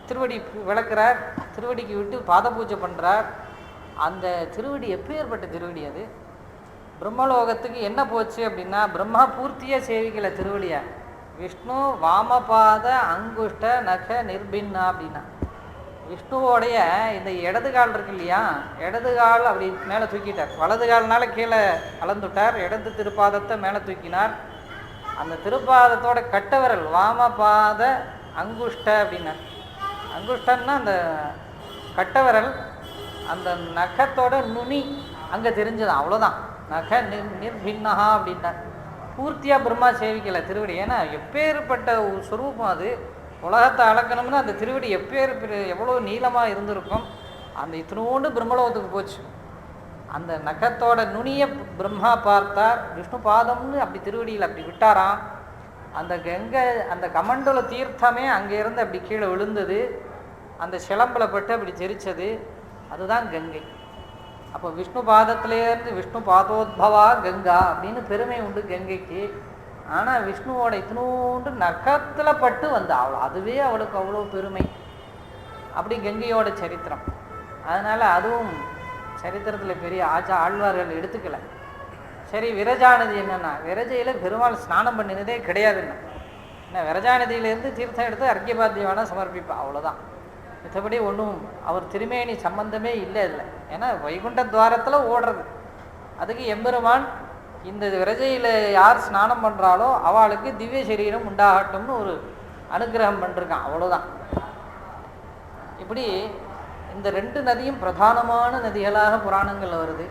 Speaker 1: திருவடி விளக்குறார், திருவடிக்கு விட்டு பாத பூஜை பண்ணுறார். அந்த திருவடி எப்பேற்பட்ட திருவடி அது, பிரம்மலோகத்துக்கு என்ன போச்சு அப்படின்னா, பிரம்மா பூர்த்தியாக சேவிக்கலை திருவடியை. விஷ்ணு வாமபாத அங்குஷ்ட நக நிர்பின்னா அப்படின்னா, விஷ்ணுவோடைய இந்த இடது கால் இருக்கு இல்லையா, இடது கால் அப்படி மேலே தூக்கிட்டார், வலது கால்னால கீழே அளந்துட்டார், இடது திருப்பாதத்தை மேலே தூக்கினார். அந்த திருப்பாதத்தோட கட்டவரல் வாமபாத அங்குஷ்ட அப்படின்னார். அங்குஷ்டன்னா அந்த கட்டவரல், அந்த நகத்தோட நுனி அங்கே தெரிஞ்சது, அவ்வளோதான். நக நிர்பின்னஹா அப்படின்னார். பூர்த்தியாக பிரம்மா சேவிக்கலை திருவடி. ஏன்னா எப்பேற்பட்ட ஒரு சொரூபம் அது, உலகத்தை அளக்கணும்னா அந்த திருவடி எவ்வளோ நீளமாக இருந்திருக்கும். அந்த இத்தினோண்டு பிரம்மலோகத்துக்கு போச்சு. அந்த நகத்தோட நுனியை பிரம்மா பார்த்தார், விஷ்ணு பாதம்னு அப்படி திருவடியில் அப்படி விட்டாராம். அந்த கங்கை அந்த கமண்டல தீர்த்தமே அங்கே இருந்து அப்படி கீழே விழுந்தது, அந்த சிலம்பில் பட்டு அப்படி தெரிச்சது, அதுதான் கங்கை. அப்போ விஷ்ணு பாதத்திலேருந்து விஷ்ணு பாதோத்பவா கங்கா அப்படின்னு பெருமை உண்டு கங்கைக்கு. ஆனால் விஷ்ணுவோட இத்தினோண்டு நகத்தில் பட்டு வந்தா அதுவே அவளுக்கு அவ்வளோ பெருமை. அப்படி கங்கையோட சரித்திரம். அதனால் அதுவும் சரித்திரத்தில் பெரிய ஆழ்வார்கள் எடுத்துக்கலை. சரி, விரஜாநதி என்னென்னா, விரஜையில் பெருமாள் ஸ்நானம் பண்ணினதே கிடையாதுன்னா. ஏன்னா விரஜாநதியிலேருந்து தீர்த்தம் எடுத்து அர்க்கியபாத்தியம் வேணால் சமர்ப்பிப்பா, அவ்வளோதான். மற்றபடி ஒன்றும் அவர் திருமேனி சம்பந்தமே இல்லை இல்லை. ஏன்னா வைகுண்ட துவாரத்தில் ஓடுறது. அதுக்கு எம்பெருமான் இந்த விரஜையில் யார் ஸ்நானம் பண்ணுறாளோ அவளுக்கு திவ்ய சரீரம் உண்டாகட்டும்னு ஒரு அனுகிரகம் பண்ணிருக்கான், அவ்வளோதான். இப்படி இந்த 2 நதியும் பிரதானமான நதிகளாக புராணங்களில் வருது.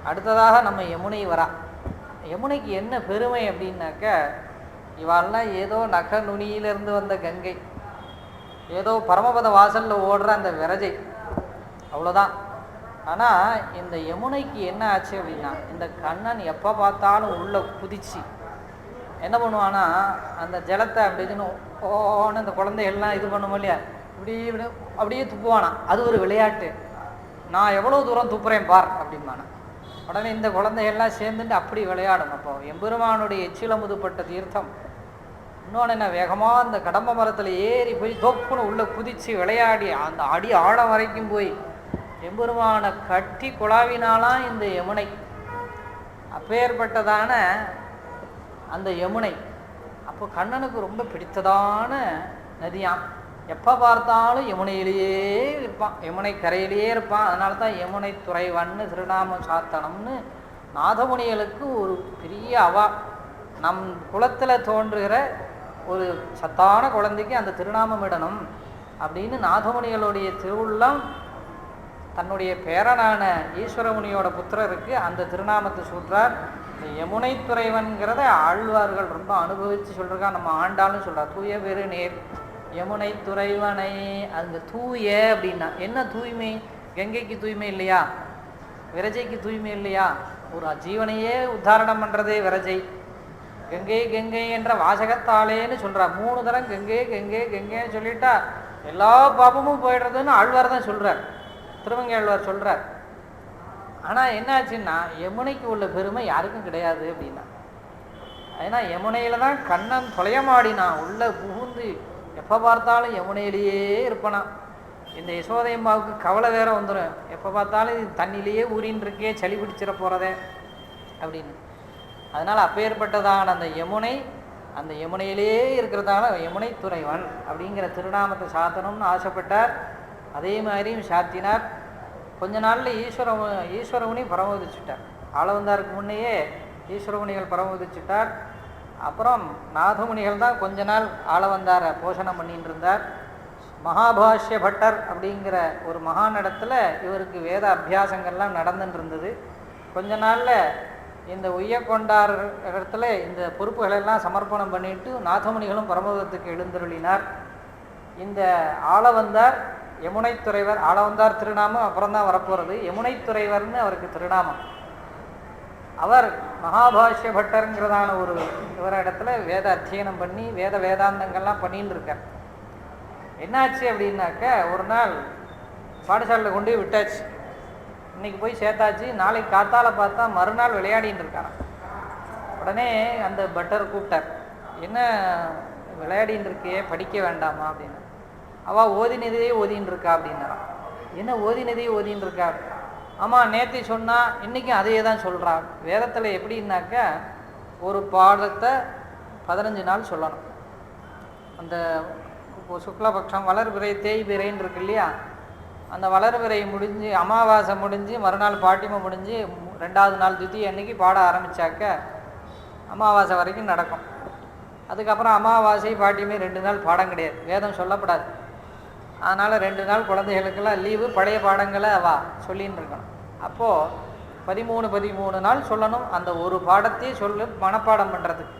Speaker 1: அடுத்ததாக நம்ம யமுனை வரா. யமுனைக்கு என்ன பெருமை அப்படின்னாக்க, இவாள்லாம் ஏதோ நக நுனியிலிருந்து வந்த கங்கை, ஏதோ பரமபத வாசலில் ஓடுற அந்த விரஜை, அவ்வளோதான். ஆனால் இந்த யமுனைக்கு என்ன ஆச்சு அப்படின்னா, இந்த கண்ணன் எப்போ பார்த்தாலும் உள்ளே குதிச்சு என்ன பண்ணுவான்னா, அந்த ஜலத்தை அப்படின்னு ஓன்னு இந்த குழந்தைகள்லாம் இது பண்ணுவோம் இல்லையா, இப்படி இப்படி அப்படியே துப்புவானா. அது ஒரு விளையாட்டு. நான் எவ்வளோ தூரம் துப்புறேன் பார் அப்படிம்பானா. உடனே இந்த குழந்தைகள்லாம் சேர்ந்துட்டு அப்படி விளையாடும். அப்போ எம்பெருமானுடைய எச்சிலமுதுப்பட்ட தீர்த்தம். இன்னொன்று என்ன, வேகமாக அந்த கடம்ப மரத்தில் ஏறி போய் தொப்புன்னு உள்ளே குதித்து விளையாடி அந்த அடி ஆழம் வரைக்கும் போய் எம்பெருமானை கட்டி குழாவினாலாம் இந்த யமுனை. அப்பேற்பட்டதான அந்த யமுனை அப்போ கண்ணனுக்கு ரொம்ப பிடித்ததான நதியாம். எப்போ பார்த்தாலும் யமுனையிலேயே இருப்பான், யமுனை கரையிலேயே இருப்பான். அதனால தான் யமுனை துறைவன்னு திருநாம சாத்தனம்னு நாதமுனிகளுக்கு ஒரு பெரிய அவா. நம் குலத்தில் தோன்றுகிற ஒரு சத்தான குழந்தைக்கு அந்த திருநாமம் இடணும் அப்படின்னு நாதமுனிகளுடைய திருவுள்ளம் தன்னுடைய பேரனான ஈஸ்வரமுனியோட புத்திரருக்கு அந்த திருநாமத்தை சூட்டுறார். இந்த யமுனை துறைவன்கிறத ஆழ்வார்கள் ரொம்ப அனுபவித்து சொல்கிறா. நம்ம ஆண்டாலும் சொல்கிறார், தூய பெரு நேர் யமுனை துறைவனை. அந்த தூய அப்படின்னா என்ன தூய்மை? கங்கைக்கு தூய்மை இல்லையா, விரஜைக்கு தூய்மை இல்லையா? ஒரு ஜீவனையே உத்தாரணம் பண்ணுறதே விரஜை. கங்கை கங்கை என்ற வாசகத்தாலேன்னு சொல்கிறார். 3 தரம் கங்கை கங்கை கங்கைன்னு சொல்லிட்டா எல்லா பாபமும் போயிடுறதுன்னு ஆழ்வார் தான் சொல்கிறார், திருமங்கை ஆழ்வார் சொல்கிறார். ஆனால் என்னாச்சுன்னா யமுனைக்கு உள்ள பெருமை யாருக்கும் கிடையாது அப்படின்னா. ஏன்னா யமுனையில் தான் கண்ணன் தொலையமாடினான், உள்ளே புகுந்து எப்போ பார்த்தாலும் யமுனையிலேயே இருப்பனா. இந்த யசோதையம்மாவுக்கு கவலை வேற வந்துடும், எப்போ பார்த்தாலும் இது தண்ணியிலேயே ஊறின்னு இருக்கே, சளி பிடிச்சிட போகிறதே அப்படின்னு. அதனால் அப்பேற்பட்டதான அந்த யமுனை, அந்த யமுனையிலேயே இருக்கிறதால யமுனை துறைவன் அப்படிங்கிற திருநாமத்தை சாத்தணும்னு ஆசைப்பட்டார். அதே மாதிரியும் சாத்தினார். கொஞ்ச நாளில் ஈஸ்வரமுனி பரமோதிச்சுட்டார். ஆளவந்தாருக்கு முன்னையே ஈஸ்வரமுனிகள் பரமோதிச்சுட்டார். அப்புறம் நாதமுனிகள் தான் கொஞ்ச நாள் ஆளவந்தாரை போஷணம் பண்ணிட்டு இருந்தார். மகாபாஷ்ய பட்டர் அப்படிங்கிற ஒரு மகானிடத்தில் இவருக்கு வேத அபியாசங்கள்லாம் நடந்துட்டு இருந்தது. கொஞ்ச நாளில் இந்த உய்யக்கொண்டார் இடத்துல இந்த பொறுப்புகளெல்லாம் சமர்ப்பணம் பண்ணிட்டு நாதமுனிகளும் பரமோதத்துக்கு எழுந்தருளினார். இந்த ஆளவந்தார் யமுனை துறைவர், ஆளவந்தார் திருநாமம் அப்புறம் தான் வரப்போகிறது. யமுனை துறைவர்னு அவருக்கு திருநாமம். அவர் மகாபாஷ்ய பட்டருங்கிறதான ஒரு இவரிடத்துல வேத அத்தியனம் பண்ணி வேதாந்தங்கள்லாம் பண்ணின்னு இருக்கார். என்னாச்சு அப்படின்னாக்க, ஒரு நாள் பாடசாலையில் கொண்டு போய் விட்டாச்சு, இன்னைக்கு போய் சேர்த்தாச்சு. நாளைக்கு காத்தால பார்த்தா மறுநாள் விளையாடின்னு இருக்காராம். உடனே அந்த பட்டர் கூப்பிட்டார், என்ன விளையாடின்னு இருக்கியே, படிக்க வேண்டாமா அப்படின்னு. அவள் ஓதினதையே ஓதின்னு இருக்கா அப்படின்னாராம். என்ன ஓதினதையே ஓதின்னு இருக்கா? ஆமாம், நேற்று சொன்னால் இன்றைக்கும் அதையே தான் சொல்கிறான். வேதத்தில் எப்படின்னாக்க, ஒரு பாடத்தை 15 நாள் சொல்லணும். அந்த சுக்லபக்ஷம் வளர்பிறை தேய்பிறைன்னு இருக்கு இல்லையா, அந்த வளர்பிறை முடிஞ்சு அமாவாசை முடிஞ்சு மறுநாள் பாட்டிமை முடிஞ்சு 2வது நாள் திதி அன்னைக்கு பாட ஆரம்பித்தாக்க அமாவாசை வரைக்கும் நடக்கும். அதுக்கப்புறம் அமாவாசை பாட்டிமை 2 நாள் பாடம் கிடையாது, வேதம் சொல்லப்படாது. அதனால் 2 நாள் குழந்தைகளுக்கெல்லாம் லீவு, பழைய பாடங்களை சொல்லின்னு இருக்கணும். அப்போது 13 நாள் சொல்லணும். அந்த ஒரு பாடத்தையே மனப்பாடம் பண்ணுறதுக்கு.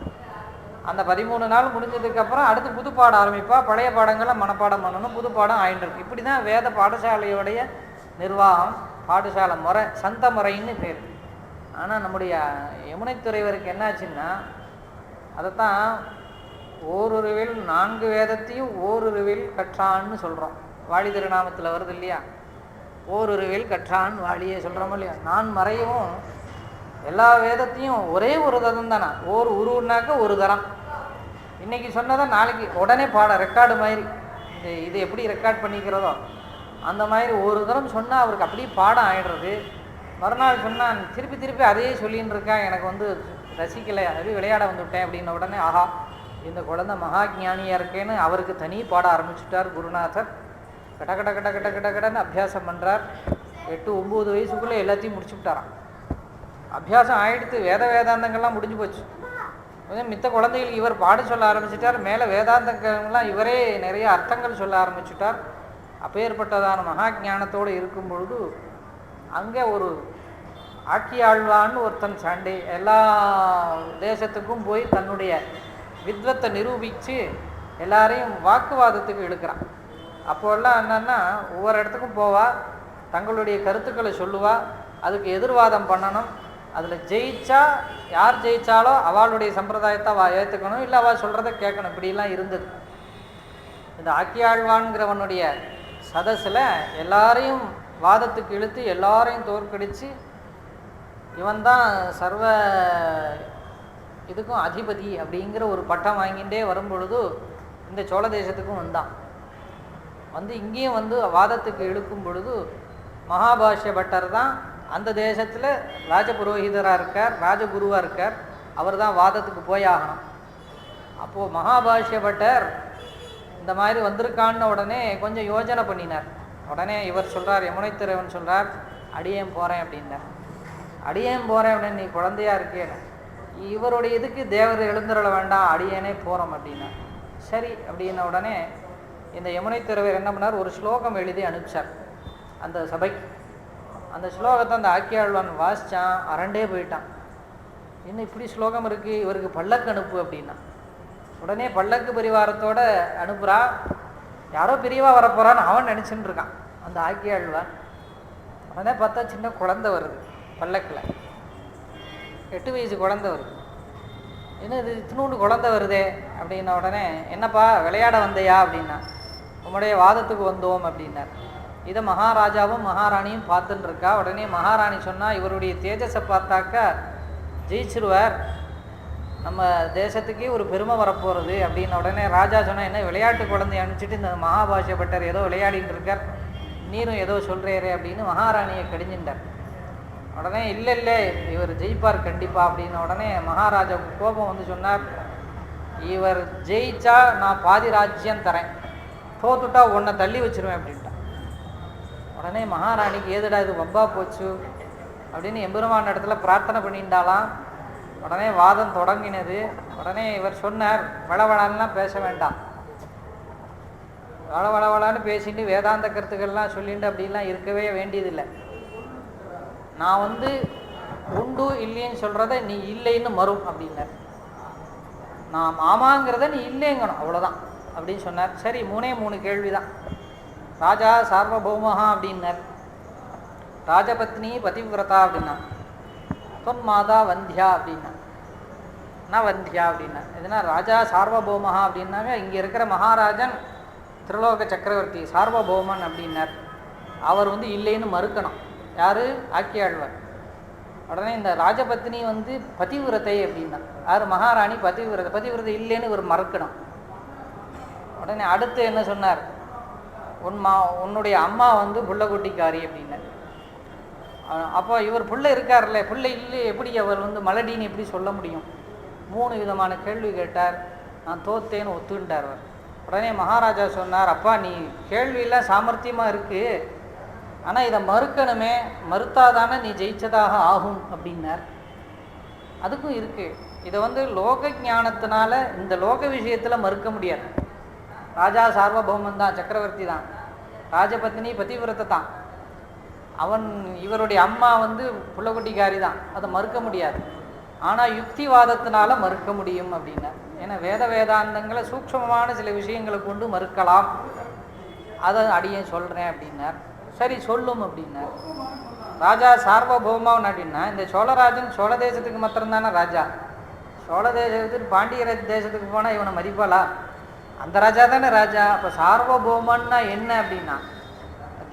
Speaker 1: அந்த 13 நாள் முடிஞ்சதுக்கப்புறம் அடுத்து புது பாடம் ஆரம்பிப்பா. பழைய பாடங்களை மனப்பாடம் பண்ணணும், புது பாடம் ஆயின்றிருக்கு. இப்படி தான் வேத பாடசாலையோடைய நிர்வாகம், பாடசாலை முறை, சந்த முறைன்னு பேர். ஆனால் நம்முடைய யமுனை துறைவருக்கு என்னாச்சுன்னா, அதைத்தான் ஓருருவில் 4 வேதத்தையும் ஓருருவில் கற்றான்னு சொல்கிறோம். வாழி திருநாமத்தில் வருது இல்லையா, ஓருருவில் கற்றான் வாழியே சொல்கிறோமோ இல்லையா. நான் மறையவும் எல்லா வேதத்தையும் ஒரே ஒரு தரம் தானே, ஒரு உருவுனாக்க ஒரு தரம். இன்றைக்கி சொன்னதை நாளைக்கு உடனே ரெக்கார்டு மாதிரி இது எப்படி ரெக்கார்ட் பண்ணிக்கிறதோ அந்த மாதிரி ஒரு தரம் சொன்னால் அவருக்கு அப்படியே பாடம் ஆகிடுறது. மறுநாள் சொன்னால் திருப்பி அதையே சொல்லின்னு இருக்கேன், எனக்கு ரசிக்கலை, அப்படி விளையாட வந்துவிட்டேன் அப்படின்ன உடனே ஆஹா இந்த குழந்தை மகா ஞானியாக இருக்கேன்னு அவருக்கு தனி பாட ஆரம்பிச்சுட்டார் குருநாதர். கட கட கட கட கட கடன்னு அபியாசம் பண்ணுறார். 8-9 வயசுக்குள்ளே எல்லாத்தையும் முடிச்சு விட்டாராம். அபியாசம் ஆகிடுத்து, வேதாந்தங்கள்லாம் முடிஞ்சு போச்சு. மித்த குழந்தைகளுக்கு இவர் பாட சொல்ல ஆரம்பிச்சிட்டார். மேலே வேதாந்தங்கள்லாம் இவரே நிறைய அர்த்தங்கள் சொல்ல ஆரம்பிச்சுட்டார். அப்பேற்பட்டதான மகா ஞானத்தோடு இருக்கும் பொழுது அங்கே ஒரு ஆக்கியாழ்வான்னு ஒருத்தன் சாண்டி எல்லா தேசத்துக்கும் போய் தன்னுடைய வித்வத்தை நிரூபித்து எல்லாரையும் வாக்குவாதத்துக்கு இழுக்கிறான். அப்போல்லாம் என்னன்னா ஒவ்வொரு இடத்துக்கும் போவா, தங்களுடைய கருத்துக்களை சொல்லுவா, அதுக்கு எதிர்வாதம் பண்ணணும். அதில் ஜெயிச்சா யார் ஜெயித்தாலோ அவளுடைய சம்பிரதாயத்தை அவள் ஏற்றுக்கணும், இல்லை அவள் சொல்கிறத கேட்கணும். இப்படிலாம் இருந்தது. இந்த ஆக்கியாழ்வான்கிறவனுடைய சதஸில் எல்லாரையும் வாதத்துக்கு இழுத்து எல்லாரையும் தோற்கடித்து இவன் தான் சர்வ இதுக்கும் அதிபதி அப்படிங்கிற ஒரு பட்டம் வாங்கிட்டே வரும்பொழுது இந்த சோழ தேசத்துக்கும் வந்தான். வந்து இங்கேயும் வந்து வாதத்துக்கு இழுக்கும் பொழுது மகாபாஷ்ய பட்டர் தான் அந்த தேசத்தில் ராஜபுரோஹிதராக இருக்கார், ராஜகுருவாக இருக்கார். அவர் தான் வாதத்துக்கு போய் ஆகணும். அப்போது மகாபாஷ்ய பட்டர் இந்த மாதிரி வந்திருக்கான்னு உடனே கொஞ்சம் யோஜனை பண்ணினார். உடனே இவர் சொல்கிறார், யமுனைத்திரைவன் சொல்கிறார், அடியேன் போகிறேன் அப்படின்னார். அடியேன் போகிறேன் அப்படின்னு, நீ குழந்தையா இருக்கேன்னு. இவருடைய இதுக்கு தேவர் எழுந்துருள வேண்டாம், அடியேனே போகிறோம் அப்படின்னா. சரி அப்படின்ன உடனே இந்த யமுனைத்திரைவர் என்ன பண்ணார், ஒரு ஸ்லோகம் எழுதி அனுப்பிச்சார் அந்த சபைக்கு. அந்த ஸ்லோகத்தை அந்த ஆக்கியாழ்வான் வாசித்தான், அரண்டே போயிட்டான். இன்னும் இப்படி ஸ்லோகம் இருக்குது, இவருக்கு பல்லக்கு அனுப்பு அப்படின்னா. உடனே பல்லக்கு பரிவாரத்தோடு அனுப்புகிறா. யாரோ பெரியவா வரப்போகிறான்னு அவன் நினச்சின்னு இருக்கான் அந்த ஆக்கியாழ்வான். உடனே பார்த்தா சின்ன குழந்தை வருது பல்லக்கில், 8 வயசு குழந்தை வருது. என்ன இது இத்தினூண்டு குழந்தை வருதே அப்படின்ன உடனே, என்னப்பா விளையாட வந்தையா அப்படின்னா. உம்முடைய வாதத்துக்கு வந்தோம் அப்படின்னார். இதை மகாராஜாவும் மகாராணியும் பார்த்துன்னு இருக்கா. உடனே மகாராணி சொன்னால், இவருடைய தேஜஸை பார்த்தாக்கா ஜெயிச்சிருவார், நம்ம தேசத்துக்கே ஒரு பெருமை வரப்போகிறது அப்படின்ன உடனே ராஜா சொன்னால், என்ன விளையாட்டு குழந்தைய அனுப்பிச்சிட்டு இந்த மகாபாஷ்ய பட்டர் ஏதோ விளையாடிட்டு இருக்கார், நீரும் ஏதோ சொல்கிறேரே அப்படின்னு மகாராணியை கடிஞ்சின்றார். உடனே இல்லை இல்லை இவர் ஜெயிப்பார் கண்டிப்பாக அப்படின்ன உடனே மகாராஜாவுக்கு கோபம் வந்து சொன்னார், இவர் ஜெயிச்சா நான் பாதி ராஜ்யம் தரேன், தோத்துட்டா உன்னை தள்ளி வச்சிருவேன் அப்படின்ட்டான். உடனே மகாராணிக்கு ஏதுடா இது வம்பா போச்சு அப்படின்னு எம்பெருமான இடத்துல பிரார்த்தனை பண்ணிட்டாலாம். உடனே வாதம் தொடங்கினது. உடனே இவர் சொன்னார், வளவளான்லாம் பேச வேண்டாம், வளவளவளான்னு பேசிட்டு வேதாந்த கருத்துக்கள்லாம் சொல்லிட்டு அப்படின்லாம் இருக்கவே வேண்டியதில்லை. நான் வந்து உண்டு இல்லைன்னு சொல்கிறத நீ இல்லைன்னு மறும் அப்படின்னார். நான் ஆமாங்கிறத நீ இல்லைங்கணும், அவ்வளோதான் அப்படின்னு சொன்னார். சரி, 3 கேள்வி தான். ராஜா சார்வபௌமஹா அப்படின்னார், ராஜபத்னி பதிவிரதா அப்படின்னா, தொன் மாதா வந்தியா அப்படின்னா, நான் வந்தியா அப்படின்னா. எதுனா ராஜா சார்வபௌமஹா அப்படின்னாங்க, இங்கே இருக்கிற மகாராஜன் திரிலோக சக்கரவர்த்தி சார்வபௌமன் அப்படின்னார். அவர் வந்து இல்லைன்னு மறுக்கணும். யார்? ஆக்கியாழ்வார். உடனே இந்த ராஜபத்னி வந்து பதிவிரதை அப்படின்னா, யார்? மகாராணி பதிவிரதை. பதிவிரதை இல்லைன்னு இவர் மறுக்கணும். உடனே அடுத்து என்ன சொன்னார், உன்னுடைய அம்மா வந்து புள்ளக்குட்டிக்காரி அப்படின்னார். அப்போ இவர் பிள்ளை இருக்கார்ல, பிள்ளை இல்லை எப்படி அவர் வந்து மலடின்னு எப்படி சொல்ல முடியும்? 3 விதமான கேள்வி கேட்டார். நான் தோத்தேன்னு ஒத்துக்கிட்டார் அவர். உடனே மகாராஜா சொன்னார், அப்பா நீ கேள்வியெல்லாம் சாமர்த்தியமாக இருக்குது, ஆனால் இதை மறுக்கணுமே, மறுத்தாதானே நீ ஜெயிச்சதாக ஆகும் அப்படின்னார். அதுக்கும் இருக்குது. இதை வந்து லோக ஞானத்தினால இந்த லோக விஷயத்தில் மறுக்க முடியாது. ராஜா சார்வபௌமன் தான், சக்கரவர்த்தி தான், ராஜபத்னி பதிவிரத்தை தான், அவன் இவருடைய அம்மா வந்து புள்ளக்குட்டிக்காரி தான், அதை மறுக்க முடியாது. ஆனால் யுக்திவாதத்தினால மறுக்க முடியும் அப்படின்னா. ஏன்னா வேதாந்தங்களை சூக்ஷ்மமான சில விஷயங்களை கொண்டு மறுக்கலாம், அதை அடியேன் சொல்கிறேன் அப்படின்னார். சரி சொல்லும் அப்படின்னார். ராஜா சார்வபௌமன் அப்படின்னா இந்த சோழராஜன் சோழ தேசத்துக்கு மாத்திரம்தானே ராஜா. சோழ தேசத்துக்கு பாண்டிய தேசத்துக்கு போனால் இவனை மதிப்பாளா? அந்த ராஜா தானே ராஜா. அப்போ சார்வபௌமன்னா என்ன அப்படின்னா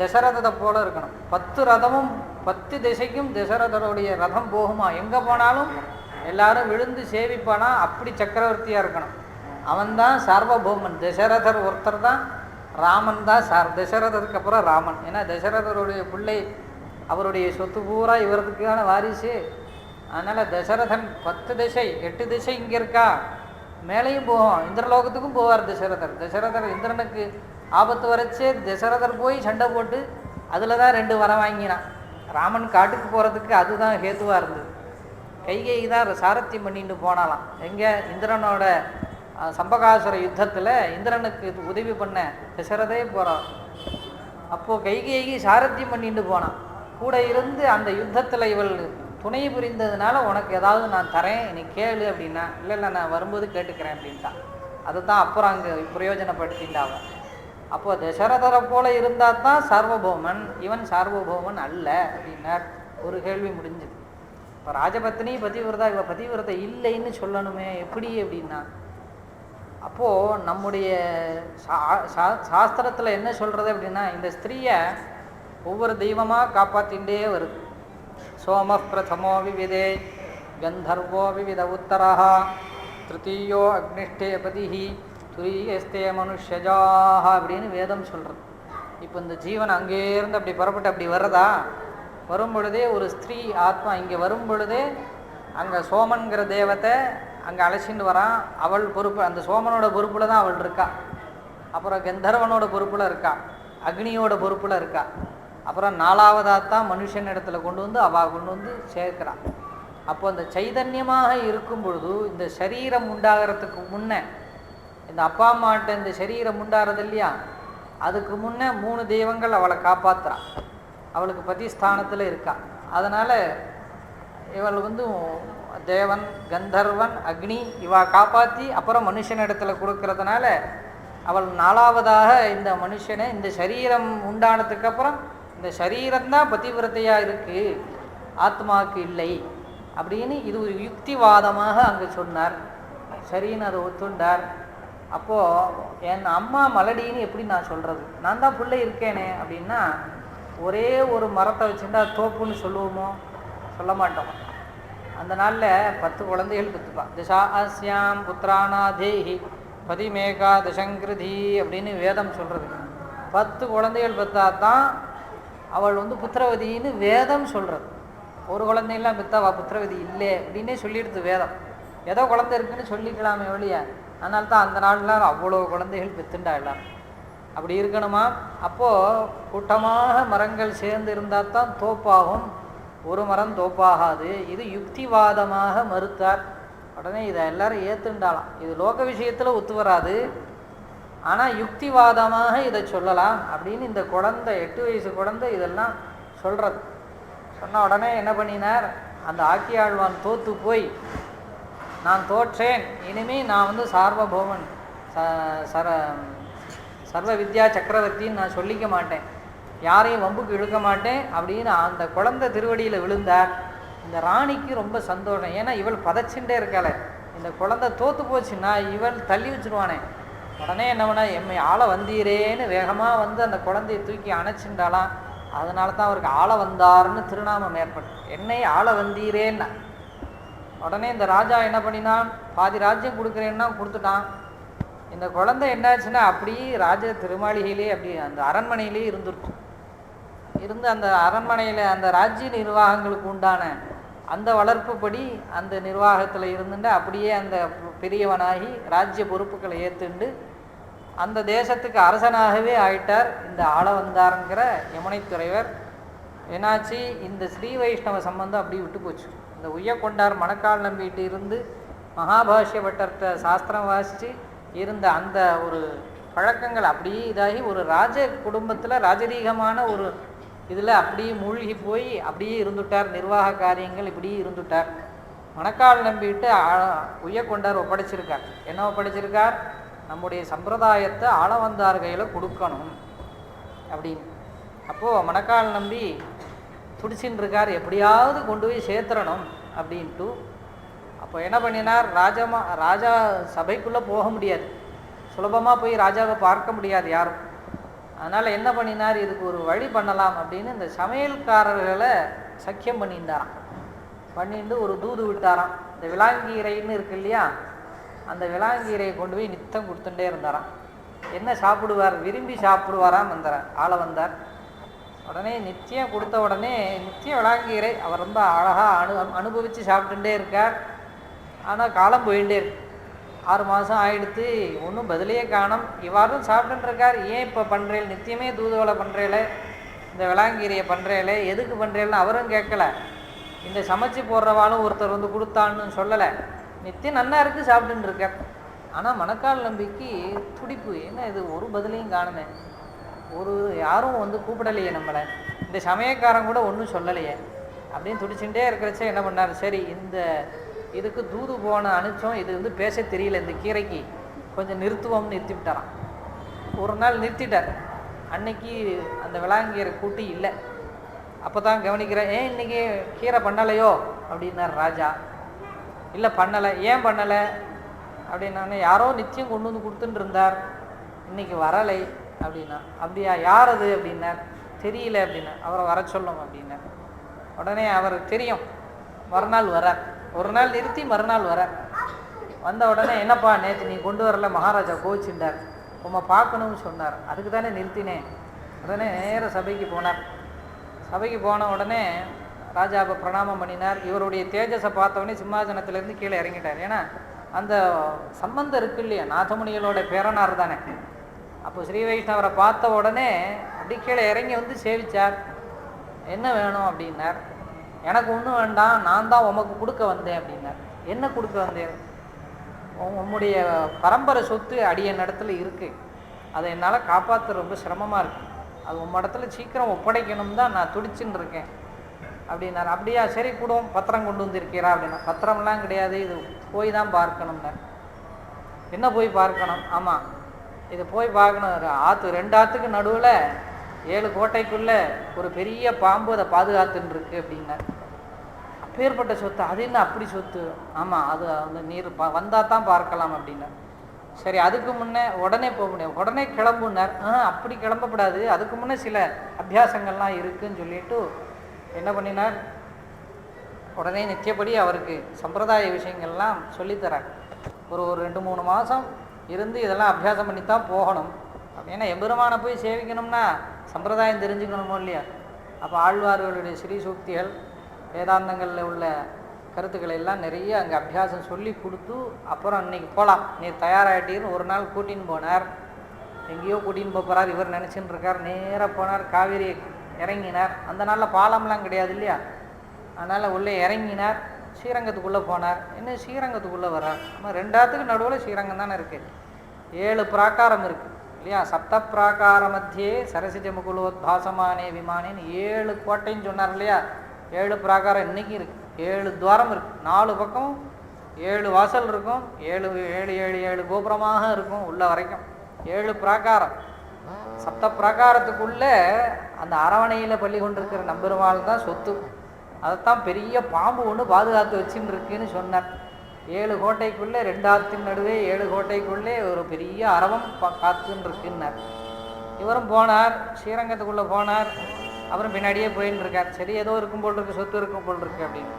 Speaker 1: தசரதத்தை போல இருக்கணும். 10 ரதமும் 10 திசைக்கும் தசரதருடைய ரதம் போகுமா, எங்கே போனாலும் எல்லாரும் விழுந்து சேவிப்பானா, அப்படி சக்கரவர்த்தியாக இருக்கணும். அவன்தான் சார்வபௌமன். தசரதர் ஒருத்தர் தான், ராமன் தான் தசரதருக்கு அப்புறம் ராமன். ஏன்னா தசரதருடைய பிள்ளை, அவருடைய சொத்து பூரா இவருக்கான வாரிசு. அதனால் தசரதன் 10 திசை 8 திசை இங்கே இருக்கா, மேலேயும் போகும், இந்திரலோகத்துக்கும் போவார் தசரதர். தசரதர் இந்திரனுக்கு ஆபத்து வரைச்சே தசரதர் போய் சண்டை போட்டு அதில் தான் 2 வரம் வாங்கினான். ராமன் காட்டுக்கு போகிறதுக்கு அதுதான் ஹேத்துவாக இருந்தது. கைகேயி தான் சாரத்தியம் பண்ணிட்டு போனாலாம். எங்கே? இந்திரனோட சம்பகாசுர யுத்தத்தில் இந்திரனுக்கு உதவி பண்ண தசரதே போகிறான். அப்போது கைகேயி சாரத்தியம் பண்ணிட்டு போனான். கூட இருந்து அந்த யுத்தத்தில் இவள் துணை புரிந்ததுனால உனக்கு ஏதாவது நான் தரேன், நீ கேளு அப்படின்னா, இல்லை இல்லை நான் வரும்போது கேட்டுக்கிறேன் அப்படின்ட்டான். அதை தான் அப்புறம் அங்கே பிரயோஜனப்படுத்திட்டாங்க. அப்போ தசரதரை போல இருந்தால் தான் சார்வபௌமன், இவன் சார்வபௌமன் அல்ல அப்படின்னார். ஒரு கேள்வி முடிஞ்சுது. இப்போ ராஜபத்னி பதிவிரதா, இவ பதிவிரதை இல்லைன்னு சொல்லணுமே எப்படி அப்படின்னா, அப்போது நம்முடைய சாஸ்திரத்தில் என்ன சொல்கிறது அப்படின்னா, இந்த ஸ்திரீயை ஒவ்வொரு தெய்வமாக காப்பாற்றிகிட்டே வருது. சோம பிரதமோ விவிதே கந்தர்வோ விவித உத்தரா திருத்தீயோ அக்னிஷ்டே பதிஹி துரியஸ்தே மனுஷஜாக அப்படின்னு வேதம் சொல்கிறது. இப்போ இந்த ஜீவன் அங்கேருந்து அப்படி புறப்பட்டு அப்படி வர்றதா, வரும் பொழுதே ஒரு ஸ்திரீ ஆத்மா இங்கே வரும் பொழுதே அங்கே சோமன்கிற தேவத்தை அங்கே அழைச்சிட்டு வரான். அவள் பொறுப்பு, அந்த சோமனோட பொறுப்பில் தான் அவள் இருக்கா. அப்புறம் கந்தர்வனோட பொறுப்பில் இருக்கா, அக்னியோட பொறுப்பில் இருக்கா. அப்புறம் 4வதாக தான் மனுஷன் இடத்துல கொண்டு வந்து அவள் கொண்டு வந்து சேர்க்கிறான். அப்போ அந்த சைதன்யமாக இருக்கும் பொழுது இந்த சரீரம் உண்டாகிறதுக்கு முன்னே, இந்த அப்பா அம்மாட்ட இந்த சரீரம் உண்டாகிறது இல்லையா, அதுக்கு முன்னே 3 தெய்வங்கள் அவளை காப்பாற்றுறான். அவளுக்கு பதிஸ்தானத்தில் இருக்கா. அதனால் இவள் தேவன், கந்தர்வன், அக்னி இவா காப்பாற்றி அப்புறம் மனுஷனிடத்துல கொடுக்கறதுனால அவள் 4வதாக இந்த மனுஷனை, இந்த சரீரம் உண்டானதுக்கு அப்புறம் இந்த சரீரம்தான் பதிவிரத்தையாக இருக்குது, ஆத்மாவுக்கு இல்லை அப்படின்னு இது ஒரு யுக்திவாதமாக அங்கே சொன்னார். சரின்னு அதை ஒத்துண்டார். அப்போது என் அம்மா மலடின்னு எப்படி நான் சொல்கிறது, நான் தான் பிள்ளை இருக்கேனே அப்படின்னா, ஒரே ஒரு மரத்தை வச்சுட்டா தோப்புன்னு சொல்லுவோமோ, சொல்ல மாட்டோம். அந்த நாளில் 10 குழந்தைகள் பெற்றுப்பான். திசாஸ்யாம் புத்திரானா தேஹி பதிமேகா தசங்கிருதி அப்படின்னு வேதம் சொல்கிறது. 10 குழந்தைகள் பெற்றா தான் அவள் புத்திரவதின்னு வேதம் சொல்கிறது. ஒரு குழந்தையெல்லாம் பெற்றா அவள் புத்திரவதி இல்லை அப்படின்னே சொல்லிடுது வேதம். ஏதோ குழந்தை இருக்குன்னு சொல்லிக்கலாமே ஒழிய. அதனால தான் அந்த நாளில் அவ்வளோ குழந்தைகள் பெற்றுண்டா எல்லாரும். அப்படி இருக்கணுமா? அப்போது கூட்டமாக மரங்கள் சேர்ந்து இருந்தால் தான் தோப்பாகும், ஒரு மரம் தோப்பாகாது. இது யுக்திவாதமாக மறுத்தார். உடனே இதை எல்லாரும் ஏற்றுண்டாலாம். இது லோக விஷயத்தில் ஒத்து வராது, ஆனால் யுக்திவாதமாக இதை சொல்லலாம் அப்படின்னு இந்த குழந்தை, 8 வயசு குழந்தை இதெல்லாம் சொல்கிறது. சொன்ன உடனே என்ன பண்ணினார், அந்த ஆக்கியாழ்வான் தோற்று போய், நான் தோற்றேன், இனிமேல் நான் சார்வபௌமன், சர்வ வித்யா சக்கரவர்த்தின்னு நான் சொல்லிக்க மாட்டேன், யாரையும் வம்புக்கு இழுக்க மாட்டேன் அப்படின்னு அந்த குழந்தை திருவடியில் விழுந்தார். இந்த ராணிக்கு ரொம்ப சந்தோஷம். ஏன்னா இவள் பதச்சுட்டே இருக்காளே, இந்த குழந்தை தோற்று போச்சுன்னா இவள் தள்ளி வச்சுருவானே. உடனே என்ன பண்ணா, எம்மை ஆள வந்தீரேன்னு வேகமாக அந்த குழந்தையை தூக்கி அணைச்சிண்டாலாம். அதனால தான் அவருக்கு ஆள வந்தார்னு திருநாமம் ஏற்பட்டு, என்னை ஆள வந்தீரேன்னா. உடனே இந்த ராஜா என்ன பண்ணினான், பாதி ராஜ்யம் கொடுக்குறேன்னா கொடுத்துட்டான். இந்த குழந்தை என்னாச்சுன்னா அப்படியே ராஜ திருமாளிகையிலே அப்படி அந்த அரண்மனையிலே இருந்து அந்த அரண்மனையில் அந்த ராஜ்ய நிர்வாகங்களுக்கு உண்டான அந்த வளர்ப்புப்படி அந்த நிர்வாகத்தில் இருந்துட்டு அப்படியே அந்த பெரியவனாகி ராஜ்ய பொறுப்புகளை ஏற்றுண்டு அந்த தேசத்துக்கு அரசனாகவே ஆயிட்டார் இந்த ஆள வந்தாருங்கிற யமுனை துறைவர். என்னாச்சு, இந்த ஸ்ரீ வைஷ்ணவ சம்பந்தம் அப்படி விட்டு போச்சு. இந்த உய்யக்கொண்டார் மணக்கால் நம்பிட்டு இருந்து மகாபாஷ்ய பட்டர்கிட்ட சாஸ்திரம் வாசித்து இருந்த அந்த ஒரு பழக்கங்கள் அப்படியே இதாகி ஒரு ராஜ குடும்பத்தில் ராஜரீகமான ஒரு இதில் அப்படியே மூழ்கி போய் அப்படியே இருந்துட்டார். நிர்வாக காரியங்கள் இப்படியே இருந்துட்டார். மணக்கால் நம்பிட்டு உய்யக்கொண்டார் ஒப்படைச்சிருக்கார். என்ன ஒப்படைச்சிருக்கார், நம்முடைய சம்பிரதாயத்தை ஆள வந்தார் கையில் கொடுக்கணும் அப்படின்னு. அப்போது மணக்கால் நம்பி துடிச்சின்னு இருக்கார், எப்படியாவது கொண்டு போய் சேர்த்துறணும் அப்படின்ட்டு. அப்போ என்ன பண்ணினார், ராஜா சபைக்குள்ளே போக முடியாது, சுலபமாக போய் ராஜாவை பார்க்க முடியாது யாரும். அதனால் என்ன பண்ணினார், இதுக்கு ஒரு வழி பண்ணலாம் அப்படின்னு இந்த சமையல்காரர்களை சக்கியம் பண்ணிட்டாராம். பண்ணிட்டு ஒரு தூது விட்டாராம். இந்த விளாங்கீரைன்னு இருக்கு இல்லையா, அந்த விளாங்கீரையை கொண்டு போய் நித்தம் கொடுத்துட்டே இருந்தாராம். என்ன சாப்பிடுவார், விரும்பி சாப்பிடுவாராம் ஆள வந்தார். உடனே நித்தியம் கொடுத்த உடனே நித்தியம் விளாங்கீரை அவர் ரொம்ப அழகாக அனுபவித்து சாப்பிட்டுட்டே இருக்கார். ஆனால் காலம் போயிட்டே இருக்கு. 6 மாதம் ஆகிடுத்து, ஒன்றும் பதிலையே காணும். இவ்வாறும் சாப்பிட்டுருக்கார். ஏன் இப்போ பண்ணுறேன், நித்தியமே தூதுவலை பண்ணுறேல, இந்த விளாங்கீரையை பண்ணுறேல, எதுக்கு பண்ணுறேன்னு அவரும் கேட்கல. இந்த சமைச்சு போடுறவாலும் ஒருத்தர் கொடுத்தான்னு சொல்லலை. நித்தியம் நன்னா இருக்குது சாப்பிட்டுன்னு இருக்கார். ஆனால் மணக்கால் நம்பிக்கு துடிப்பு, என்ன இது ஒரு பதிலையும் காணுமே, யாரும் கூப்பிடலையே நம்மளை, இந்த சமயக்காரன் கூட ஒன்றும் சொல்லலையே அப்படின்னு துடிச்சுட்டே இருக்கிறச்சே என்ன பண்ணார், சரி இந்த இதுக்கு தூது போன அனுச்சோம், இது வந்து பேச தெரியல இந்த கீரைக்கு, கொஞ்சம் நிறுத்துவோம்னு நிறுத்தி விட்டாராம். ஒரு நாள் நிறுத்திட்டார். அன்னைக்கு அந்த விளாங்கீரை கூட்டி இல்லை. அப்போ தான் கவனிக்கிறேன், ஏன் இன்றைக்கி கீரை பண்ணலையோ அப்படின்னார் ராஜா. இல்லை பண்ணலை. ஏன் பண்ணலை அப்படின்னானே, யாரோ நிச்சயம் கொண்டு வந்து கொடுத்துட்டு இருந்தார், இன்றைக்கி வரலை அப்படின்னா. அப்படியா, யார் அது அப்படின்னார். தெரியல அப்படின்னா. அவரை வர சொல்லும் அப்படின்னார். உடனே அவருக்கு தெரியும், மறுநாள் வரார். ஒரு நாள் நிறுத்தி மறுநாள் வரார். வந்த உடனே, என்னப்பா நேற்று நீ கொண்டு வரல, மகாராஜா கோவிச்சுட்டார், உம்மை பார்க்கணும்னு சொன்னார், அதுக்கு தானே நிறுத்தினேன். உடனே நேர சபைக்கு போனார். சபைக்கு போன உடனே ராஜாவை பிரணாமம் பண்ணினார். இவருடைய தேஜஸை பார்த்தவொடனே சிம்மாசனத்திலேருந்து கீழே இறங்கிட்டார். ஏன்னா அந்த சம்பந்தம் இருக்கு இல்லையா, நாதமுனிகளோட பேரனார் தானே. அப்போ ஸ்ரீ வைஷ்ணவரை பார்த்த உடனே அப்படி கீழே இறங்கி வந்து சேவிச்சார். என்ன வேணும் அப்படின்னார். எனக்கு ஒன்றும் வேண்டாம், நான் தான் உமக்கு கொடுக்க வந்தேன் அப்படின்னார். என்ன கொடுக்க வந்தேன்? உம்முடைய பரம்பரை சொத்து அடியன் இடத்துல இருக்குது, அதை என்னால் காப்பாற்ற ரொம்ப சிரமமாக இருக்குது, அது உம்ம இடத்துல சீக்கிரம் ஒப்படைக்கணும் தான் நான் துடிச்சுன்னு இருக்கேன் அப்படின்னார். அப்படியா, சரி கூடும், பத்திரம் கொண்டு வந்திருக்கிறா அப்படின்னா. பத்திரம்லாம் கிடையாது, இது போய் தான் பார்க்கணும்னார். என்ன போய் பார்க்கணும்? ஆமாம், இது போய் பார்க்கணும். ஆற்று, 2 ஆற்றுக்கு நடுவில் 7 கோட்டைக்குள்ளே ஒரு பெரிய பாம்பு அதை பாதுகாத்துன்னு இருக்கு அப்படின்னார். அப்பேற்பட்ட சொத்து, அது என்ன அப்படி சொத்து? ஆமாம், அது அந்த நீர் வந்தால் தான் பார்க்கலாம் அப்படின்னார். சரி, அதுக்கு முன்னே உடனே போக முடியாது, உடனே கிளம்புனார். அப்படி கிளம்பப்படாது, அதுக்கு முன்னே சில அபியாசங்கள்லாம் இருக்குன்னு சொல்லிட்டு என்ன பண்ணினார், உடனே நித்தியப்படி அவருக்கு சம்பிரதாய விஷயங்கள்லாம் சொல்லித்தரார். ஒரு 2-3 மாதம் இருந்து இதெல்லாம் அபியாசம் பண்ணி தான் போகணும். ஏன்னா எம்பெருமானை போய் சேவிக்கணும்னா சம்பிரதாயம் தெரிஞ்சுக்கணுமோ இல்லையா. அப்போ ஆழ்வார்களுடைய ஸ்ரீ சூக்திகள், வேதாந்தங்களில் உள்ள கருத்துக்களை எல்லாம் நிறைய அங்கே அபியாசம் சொல்லி கொடுத்து, அப்புறம் அன்றைக்கி போகலாம், நீ தயாராகிட்டீர்னு ஒரு நாள் கூட்டின்னு போனார். எங்கேயோ கூட்டின்னு போகிறார், இவர் நினச்சின்னு இருக்கார். நேராக போனார், காவேரி இறங்கினார். அந்த நாளில் பாலம்லாம் கிடையாது இல்லையா, அதனால் உள்ளே இறங்கினார். ஸ்ரீரங்கத்துக்குள்ளே போனார். என்ன ஸ்ரீரங்கத்துக்குள்ளே வரார்? நம்ம 2 ஆற்றுக்கு நடுவில் ஸ்ரீரங்கம் தானே இருக்குது. 7 பிராகாரம் இருக்குது இல்லையா. 7 பிராகார மத்தியே சரசிஜ முகுலோத்பாசமானே விமானேன்னு 7 கோட்டைன்னு சொன்னார் இல்லையா. 7 பிராகாரம் இன்றைக்கி இருக்குது. 7 துவாரம் இருக்குது. 4 பக்கம் 7 வாசல் இருக்கும். 7 கோபுரமாக இருக்கும் உள்ள வரைக்கும். 7 பிராகாரம். 7 பிராகாரத்துக்குள்ளே அந்த அரவணையில் பள்ளி கொண்டிருக்கிற நம்பெருமாள் தான் சொத்து. அதைத்தான் பெரிய பாம்பு ஒன்று பாதுகாத்து வச்சுன்னு இருக்குன்னு சொன்னார். 7 கோட்டைக்குள்ளே 2 ஆற்றின் நடுவே 7 கோட்டைக்குள்ளே ஒரு பெரிய அரவம் காத்துன்னு இருக்குன்னார். இவரும் போனார், ஸ்ரீரங்கத்துக்குள்ளே போனார். அப்புறம் பின்னாடியே போயின்னு இருக்கார். சரி, ஏதோ இருக்கும் போல் இருக்குது, சொத்து இருக்கும் போல் இருக்குது அப்படின்னு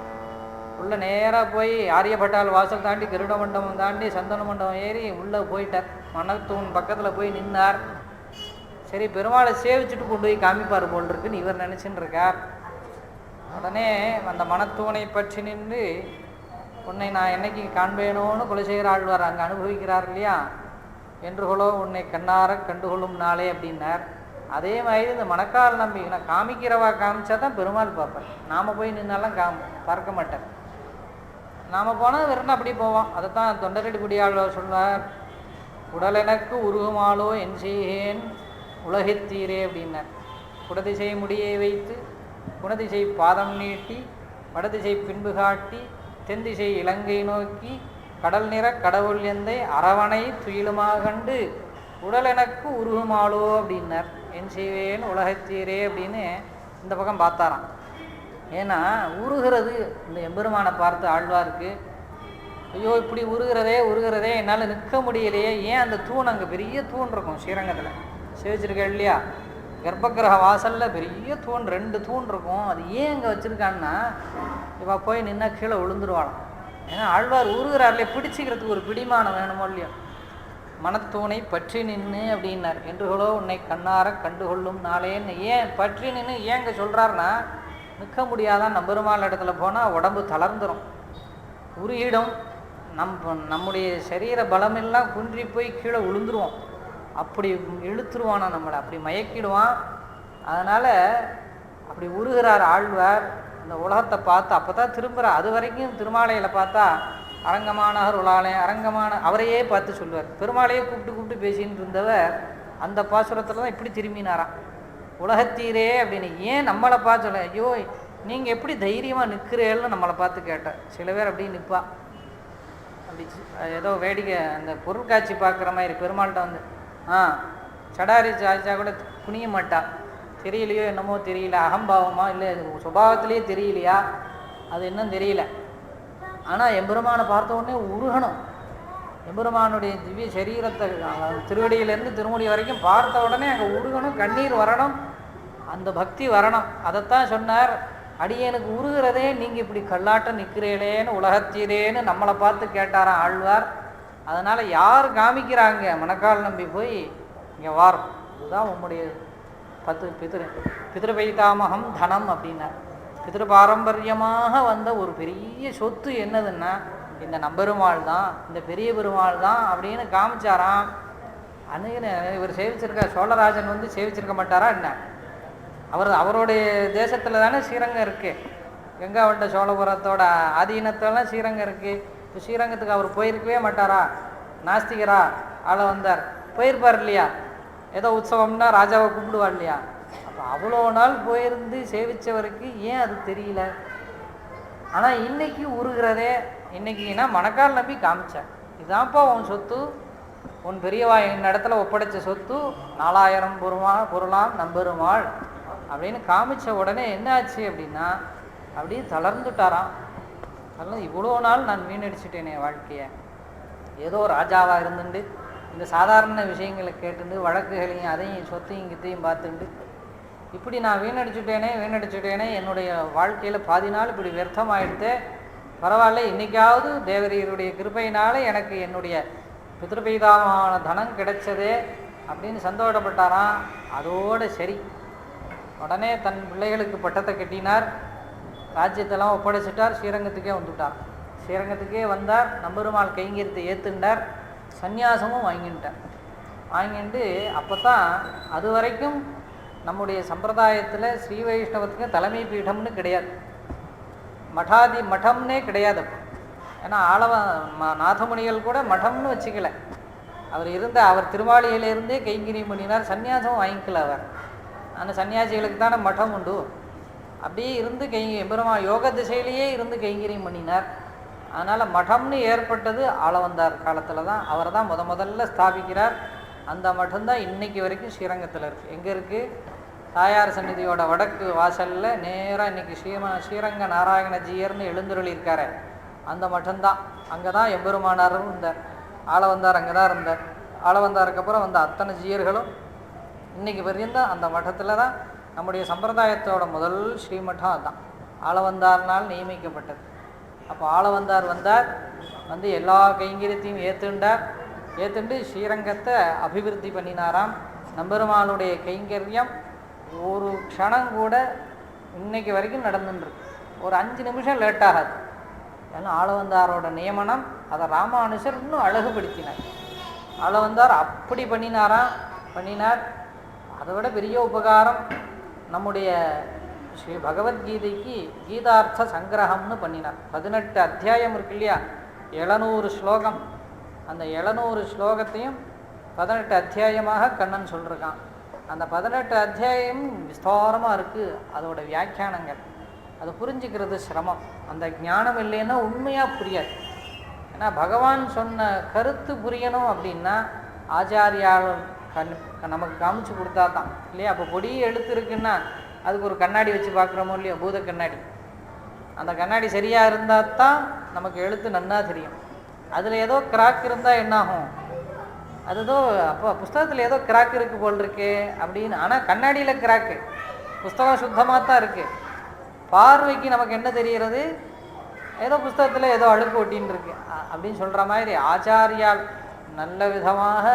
Speaker 1: உள்ளே நேராக போய் ஆரியப்பட்டால் வாசல் தாண்டி கருட மண்டபம் தாண்டி சந்தன மண்டபம் ஏறி உள்ளே போயிட்டார். மணத்தூண் பக்கத்தில் போய் நின்னார். சரி, பெருமாளை சேவிச்சுட்டு கொண்டு போய் காமிப்பார் போல் இருக்குன்னு இவர் நினச்சின்னு இருக்கார். உடனே அந்த மணத்தூணை பற்றி நின்று, உன்னை நான் என்னைக்கு காண்பேனோன்னு குலசேகர ஆழ்வார் அங்கே அனுபவிக்கிறார் இல்லையா, என்றுகளோ உன்னை கண்ணார கண்டுகொள்ளும் நாளே அப்படின்னார். அதே மாதிரி இந்த மணக்கால் நம்பி நான் காமிக்கிறவா காமிச்சா தான் பெருமாள் பார்ப்பார். நாம் போய் நின்னாலாம் பார்க்க மாட்டார். நாம் போனால் வெறும் அப்படி போவோம். அதைத்தான் தொண்டரடிப்படி ஆழ்வார் சொன்னார், உடல் எனக்கு உருகுமாலோ என் செய்கேன் உலகத்தீரே அப்படின்னார். குடதிசை முடியை வைத்து குணதிசை பாதம் நீட்டி வடதிசை பின்பு காட்டி தென்திசை இலங்கை நோக்கி கடல் நிற கடவுள் எந்தை அரவணை துயிலுமாக கண்டு உடல் எனக்கு உருகுமாளோ அப்படின்னார். என் செய்வேன் உலகத்தீரே அப்படின்னு இந்த பக்கம் பார்த்தாராம். ஏன்னா உருகிறது இந்த எம்பெருமானை பார்த்து ஆழ்வாருக்கு, ஐயோ இப்படி உருகிறதே என்னால் நிற்க முடியலையே. ஏன் அந்த தூண், அங்கே பெரிய தூண் இருக்கும் ஸ்ரீரங்கத்தில் சேவிச்சிருக்கேன் இல்லையா. கர்ப்பகிரக வாசலில் பெரிய தூண், 2 தூண் இருக்கும். அது ஏன் இங்கே வச்சுருக்கான்னா, இவ போய் நின்னா கீழே விழுந்துருவாளாம். ஏன்னா ஆழ்வார் உருகிறாரிலே, பிடிச்சிக்கிறதுக்கு ஒரு பிடிமானம் வேணுமோ இல்லையோ. மனத்தூணை பற்றி நின்று அப்படின்னார். என்றுகளோ உன்னை கண்ணார கண்டுகொள்ளும் நாளேன்னு ஏன் பற்றி நின்று ஏன் இங்கே சொல்கிறாருன்னா, நிற்க முடியாதான் நம்பெருமாள் இடத்துல போனால் உடம்பு தளர்ந்துடும், உருகிடும், நம்முடைய சரீர பலமெல்லாம் குன்றி போய் கீழே விழுந்துருவோம். அப்படி இழுத்துருவானா நம்மளை, அப்படி மயக்கிடுவான். அதனால் அப்படி உருகிறார் ஆழ்வார். இந்த உலகத்தை பார்த்து அப்போ தான் திரும்புகிறார். அது வரைக்கும் திருமாலையில் பார்த்தா அரங்கமானவர் உலாலே அரங்கமான அவரையே பார்த்து சொல்லுவார். பெருமாளையே கூப்பிட்டு பேசின்னு இருந்தவர் அந்த பாசுரத்தில் தான் இப்படி திரும்பினாராம். உலகத்தீரே அப்படின்னு ஏன் நம்மளை பார்த்து சொல்ல, ஐயோ நீங்கள் எப்படி தைரியமாக நிற்கிறேன்னு நம்மளை பார்த்து கேட்டேன். சில பேர் அப்படி நிற்பா, அப்படி ஏதோ வேடிக்கை அந்த பொருட்காட்சி பார்க்குற மாதிரி பெருமாள்கிட்ட வந்து சடாரி சாய்ச்சா கூட குனிய மாட்டா. தெரியலையோ என்னமோ தெரியல, அகம்பாவமா இல்லை சுபாவத்திலேயே தெரியலையா அது இன்னும் தெரியல. ஆனால் எம்பெருமானை பார்த்த உடனே உருகணும். எம்பெருமானுடைய திவ்ய சரீரத்தை திருவடியிலேருந்து திருமுடி வரைக்கும் பார்த்த உடனே அங்கே உருகணும், கண்ணீர் வரணும், அந்த பக்தி வரணும். அதைத்தான் சொன்னார், அடியனுக்கு உருகிறதே நீங்கள் இப்படி கல்லாட்டம் நிற்கிறீங்களேன்னு உலகத்தீரேன்னு நம்மளை பார்த்து கேட்டாராம் ஆழ்வார். அதனால் யார் காமிக்கிறாங்க மணக்கால் நம்பி போய் இங்கே வார், இதுதான் உம்முடைய பித்ருபைதாமகம் தனம் அப்படின்னார். பித்ரு பாரம்பரியமாக வந்த ஒரு பெரிய சொத்து என்னதுன்னா இந்த நம்பெருமாள் தான், இந்த பெரிய பெருமாள் தான் அப்படின்னு காமிச்சாராம். அன்னைக்கு இவர் சேவிச்சிருக்கார். சோழராஜன் வந்து சேவிச்சிருக்க மாட்டாரா என்ன? அவருடைய தேசத்தில் தானே ஸ்ரீரங்கம் இருக்குது. கங்காவட்ட சோழபுரத்தோட ஆதீனத்தெல்லாம் ஸ்ரீரங்கம் இருக்குது. இப்போ ஸ்ரீரங்கத்துக்கு அவர் போயிருக்கவே மாட்டாரா? நாஸ்திகரா ஆள வந்தார், போயிருப்பார் இல்லையா? ஏதோ உற்சவம்னா ராஜாவை கூப்பிடுவார் இல்லையா? அப்போ அவ்வளோ நாள் போயிருந்து சேவித்தவருக்கு ஏன் அது தெரியல? ஆனால் இன்னைக்கு உருகிறதே, இன்னைக்குன்னா மணக்கால் நம்பி காமிச்சார், இதுதான்ப்பா உன் சொத்து, உன் பெரியவா என் இடத்துல ஒப்படைச்ச சொத்து 4000 பொருளாம் நம்பெருமாள் அப்படின்னு காமிச்ச உடனே என்னாச்சு அப்படின்னா அப்படியே தளர்ந்துட்டாராம். அதெல்லாம் இவ்வளோ நாள் நான் வீணடிச்சுட்டேன் என் வாழ்க்கையை. ஏதோ ராஜாவாக இருந்துட்டு இந்த சாதாரண விஷயங்களை கேட்டுண்டு வழக்குகளையும் அதையும் சொத்தையும் கித்தையும் பார்த்துண்டு இப்படி நான் வீணடிச்சுட்டேனே என்னுடைய வாழ்க்கையில் பாதி நாள் இப்படி வியர்த்தமாயிடுத்து. பரவாயில்ல, இன்றைக்காவது தேவரீருடைய கிருபையினால் எனக்கு என்னுடைய பித்ருபைதாமான தனம் கிடைச்சதே அப்படின்னு சந்தோஷப்பட்டாராம். அதோடு சரி, உடனே தன் பிள்ளைகளுக்கு பட்டத்தை கட்டினார், ராஜ்யத்தெல்லாம் ஒப்படைச்சிட்டார், ஸ்ரீரங்கத்துக்கே வந்துட்டார். ஸ்ரீரங்கத்துக்கே வந்தார், நம்பெருமாள் கைங்கரியத்தை ஏற்றுண்டார், சந்நியாசமும் வாங்கிட்டு அப்போ தான் அது வரைக்கும் நம்முடைய சம்பிரதாயத்தில் ஸ்ரீ வைஷ்ணவத்துக்கு தலைமை பீடம்னு கிடையாது, மடம்னே கிடையாது. ஏன்னா நாதமுனிகள் கூட மடம்னு வச்சுக்கல. அவர் திருமாளிகையிலேருந்தே கைங்கரியம் பண்ணினார், சன்னியாசமும் வாங்கிக்கல அவர். அந்த சன்னியாசிகளுக்கு தானே மடம் உண்டு. அப்படியே இருந்து எம்பெருமான் யோக திசையிலேயே இருந்து கைங்கரியம் பண்ணினார். அதனால் மடம்னு ஏற்பட்டது ஆளவந்தார் காலத்தில் தான். அவர் தான் முதல்ல ஸ்தாபிக்கிறார். அந்த மடம்தான் இன்னைக்கு வரைக்கும் ஸ்ரீரங்கத்தில் இருக்குது. எங்கே இருக்குது? தாயார் சந்நிதியோட வடக்கு வாசலில் நேராக இன்றைக்கி ஸ்ரீரங்க நாராயணஜீயர்னு எழுந்துருளிருக்காரு. அந்த மடம்தான். அங்கே தான் எம்பெருமானாரும் இருந்தார். ஆளவந்தார் அங்கே தான் இருந்தார். ஆளவந்தாருக்கு அப்புறம் வந்த அத்தனை ஜீயர்களும் இன்றைக்கி வரையும் அந்த மடத்தில் தான். நம்முடைய சம்பிரதாயத்தோட முதல் ஸ்ரீமட்டம் அதுதான், ஆளவந்தார்னால் நியமிக்கப்பட்டது. அப்போ ஆளவந்தார் வந்து எல்லா கைங்கரியத்தையும் ஏற்றுண்டு ஸ்ரீரங்கத்தை அபிவிருத்தி பண்ணினாராம். நம்பெருமானுடைய கைங்கரியம் ஒரு க்ஷணம் கூட இன்னைக்கு வரைக்கும் நடந்துட்டுருக்கு. ஒரு 5 நிமிஷம் லேட் ஆகாது. ஏன்னா ஆளவந்தாரோட நியமனம் அதை ராமானுஷர் இன்னும் அழகுபடுத்தினார். ஆளவந்தார் அப்படி பண்ணினார். அதை விட பெரிய உபகாரம் நம்முடைய ஸ்ரீ பகவத்கீதைக்கு கீதார்த்த சங்கிரகம்னு பண்ணினார். 18 அத்தியாயம் இருக்கு இல்லையா, 700 ஸ்லோகம். அந்த 700 ஸ்லோகத்தையும் 18 அத்தியாயமாக கண்ணன் சொல்லியிருக்கான். அந்த 18 அத்தியாயம் விஸ்தாரமாக இருக்குது. அதோட வியாக்கியானங்கள் அதை புரிஞ்சுக்கிறது சிரமம். அந்த ஞானம் இல்லைன்னா உண்மையாக புரியாது. ஏன்னா பகவான் சொன்ன கருத்து புரியணும் அப்படின்னா ஆச்சாரியால் நமக்கு காமிச்சு கொடுத்தா தான் இல்லையா. அப்போ பொடி எழுத்து இருக்குன்னா அதுக்கு ஒரு கண்ணாடி வச்சு பார்க்குறோமோ இல்லையோ, பூத கண்ணாடி. அந்த கண்ணாடி சரியாக இருந்தால் தான் நமக்கு எழுத்து நன்னா தெரியும். அதில் ஏதோ கிராக் இருந்தால் என்னாகும்? அதுதோ அப்போ புஸ்தகத்தில் ஏதோ கிராக் இருக்குது போல் இருக்கு அப்படின்னு. ஆனால் கண்ணாடியில் கிராக்கு, புஸ்தகம் சுத்தமாக தான் இருக்குது. பார்வைக்கு நமக்கு என்ன தெரிகிறது? ஏதோ புஸ்தகத்தில் ஏதோ அழுக்கு ஒட்டின்னு இருக்கு அப்படின்னு சொல்கிற மாதிரி ஆச்சாரியால் நல்ல விதமாக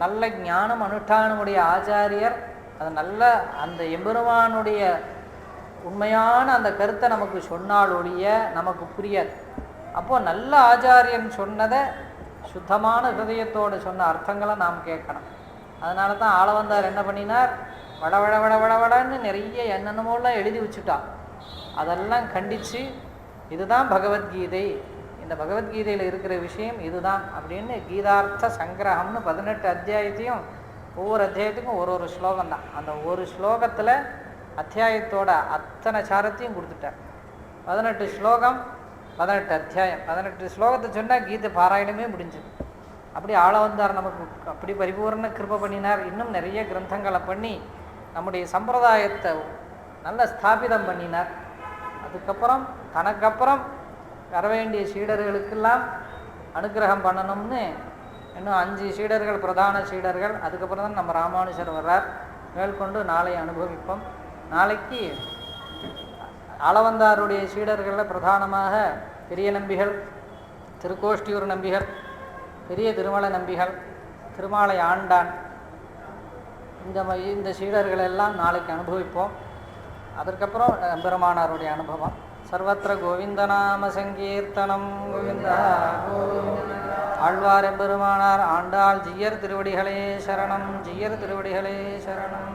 Speaker 1: நல்ல ஞானம் அனுஷ்டானமுடைய ஆச்சாரியர் அது நல்ல அந்த எம்பெருமானுடைய உண்மையான அந்த கருத்தை நமக்கு சொன்னால் ஒழிய நமக்கு புரியாது. அப்போது நல்ல ஆச்சாரியன் சொன்னதை சுத்தமான ஹிருதயத்தோடு சொன்ன அர்த்தங்களை நாம் கேட்கணும். அதனால தான் ஆளவந்தார் என்ன பண்ணினார், வடன்னு நிறைய என்னென்னமோலாம் எழுதி வச்சுட்டா. அதெல்லாம் கண்டித்து இதுதான் பகவத்கீதை, இந்த பகவத்கீதையில் இருக்கிற விஷயம் இதுதான் அப்படின்னு கீதார்த்த சங்கிரகம்னு 18 அத்தியாயத்தையும் ஒவ்வொரு அத்தியாயத்துக்கும் ஒரு ஸ்லோகம் தான். அந்த ஒரு ஸ்லோகத்தில் அத்தியாயத்தோட அத்தனை சாரத்தையும் கொடுத்துட்டார். 18 ஸ்லோகம், 18 அத்தியாயம். 18 ஸ்லோகத்தை சொன்னால் கீதை பாராயணமே முடிஞ்சது. அப்படி ஆள வந்தார், நமக்கு அப்படி பரிபூர்ண கிருபை பண்ணினார். இன்னும் நிறைய கிரந்தங்களை பண்ணி நம்முடைய சம்பிரதாயத்தை நல்ல ஸ்தாபிதம் பண்ணினார். அதுக்கப்புறம் தனக்கப்புறம் வர வேண்டிய சீடர்களுக்கெல்லாம் அனுகிரகம் பண்ணணும்னு இன்னும் 5 சீடர்கள், பிரதான சீடர்கள். அதுக்கப்புறம் தான் நம்ம ராமானுஜர் வர்றார். மேற்கொண்டு நாளை அனுபவிப்போம். நாளைக்கு ஆளவந்தாருடைய சீடர்களில் பிரதானமாக பெரிய நம்பிகள், திருக்கோஷ்டியூர் நம்பிகள், பெரிய திருமலை நம்பிகள், திருமாலை ஆண்டான், இந்த சீடர்களெல்லாம் நாளைக்கு அனுபவிப்போம். அதற்கப்புறம் எம்பெருமானாருடைய அனுபவம். சர்வத்திர கோவிந்தநாம சங்கீர்த்தனம் கோவிந்தா கோவிந்த. ஆழ்வார் எம்பெருமானார் ஆண்டாள் ஜீயர் திருவடிகளே சரணம், ஜீயர் திருவடிகளே சரணம்.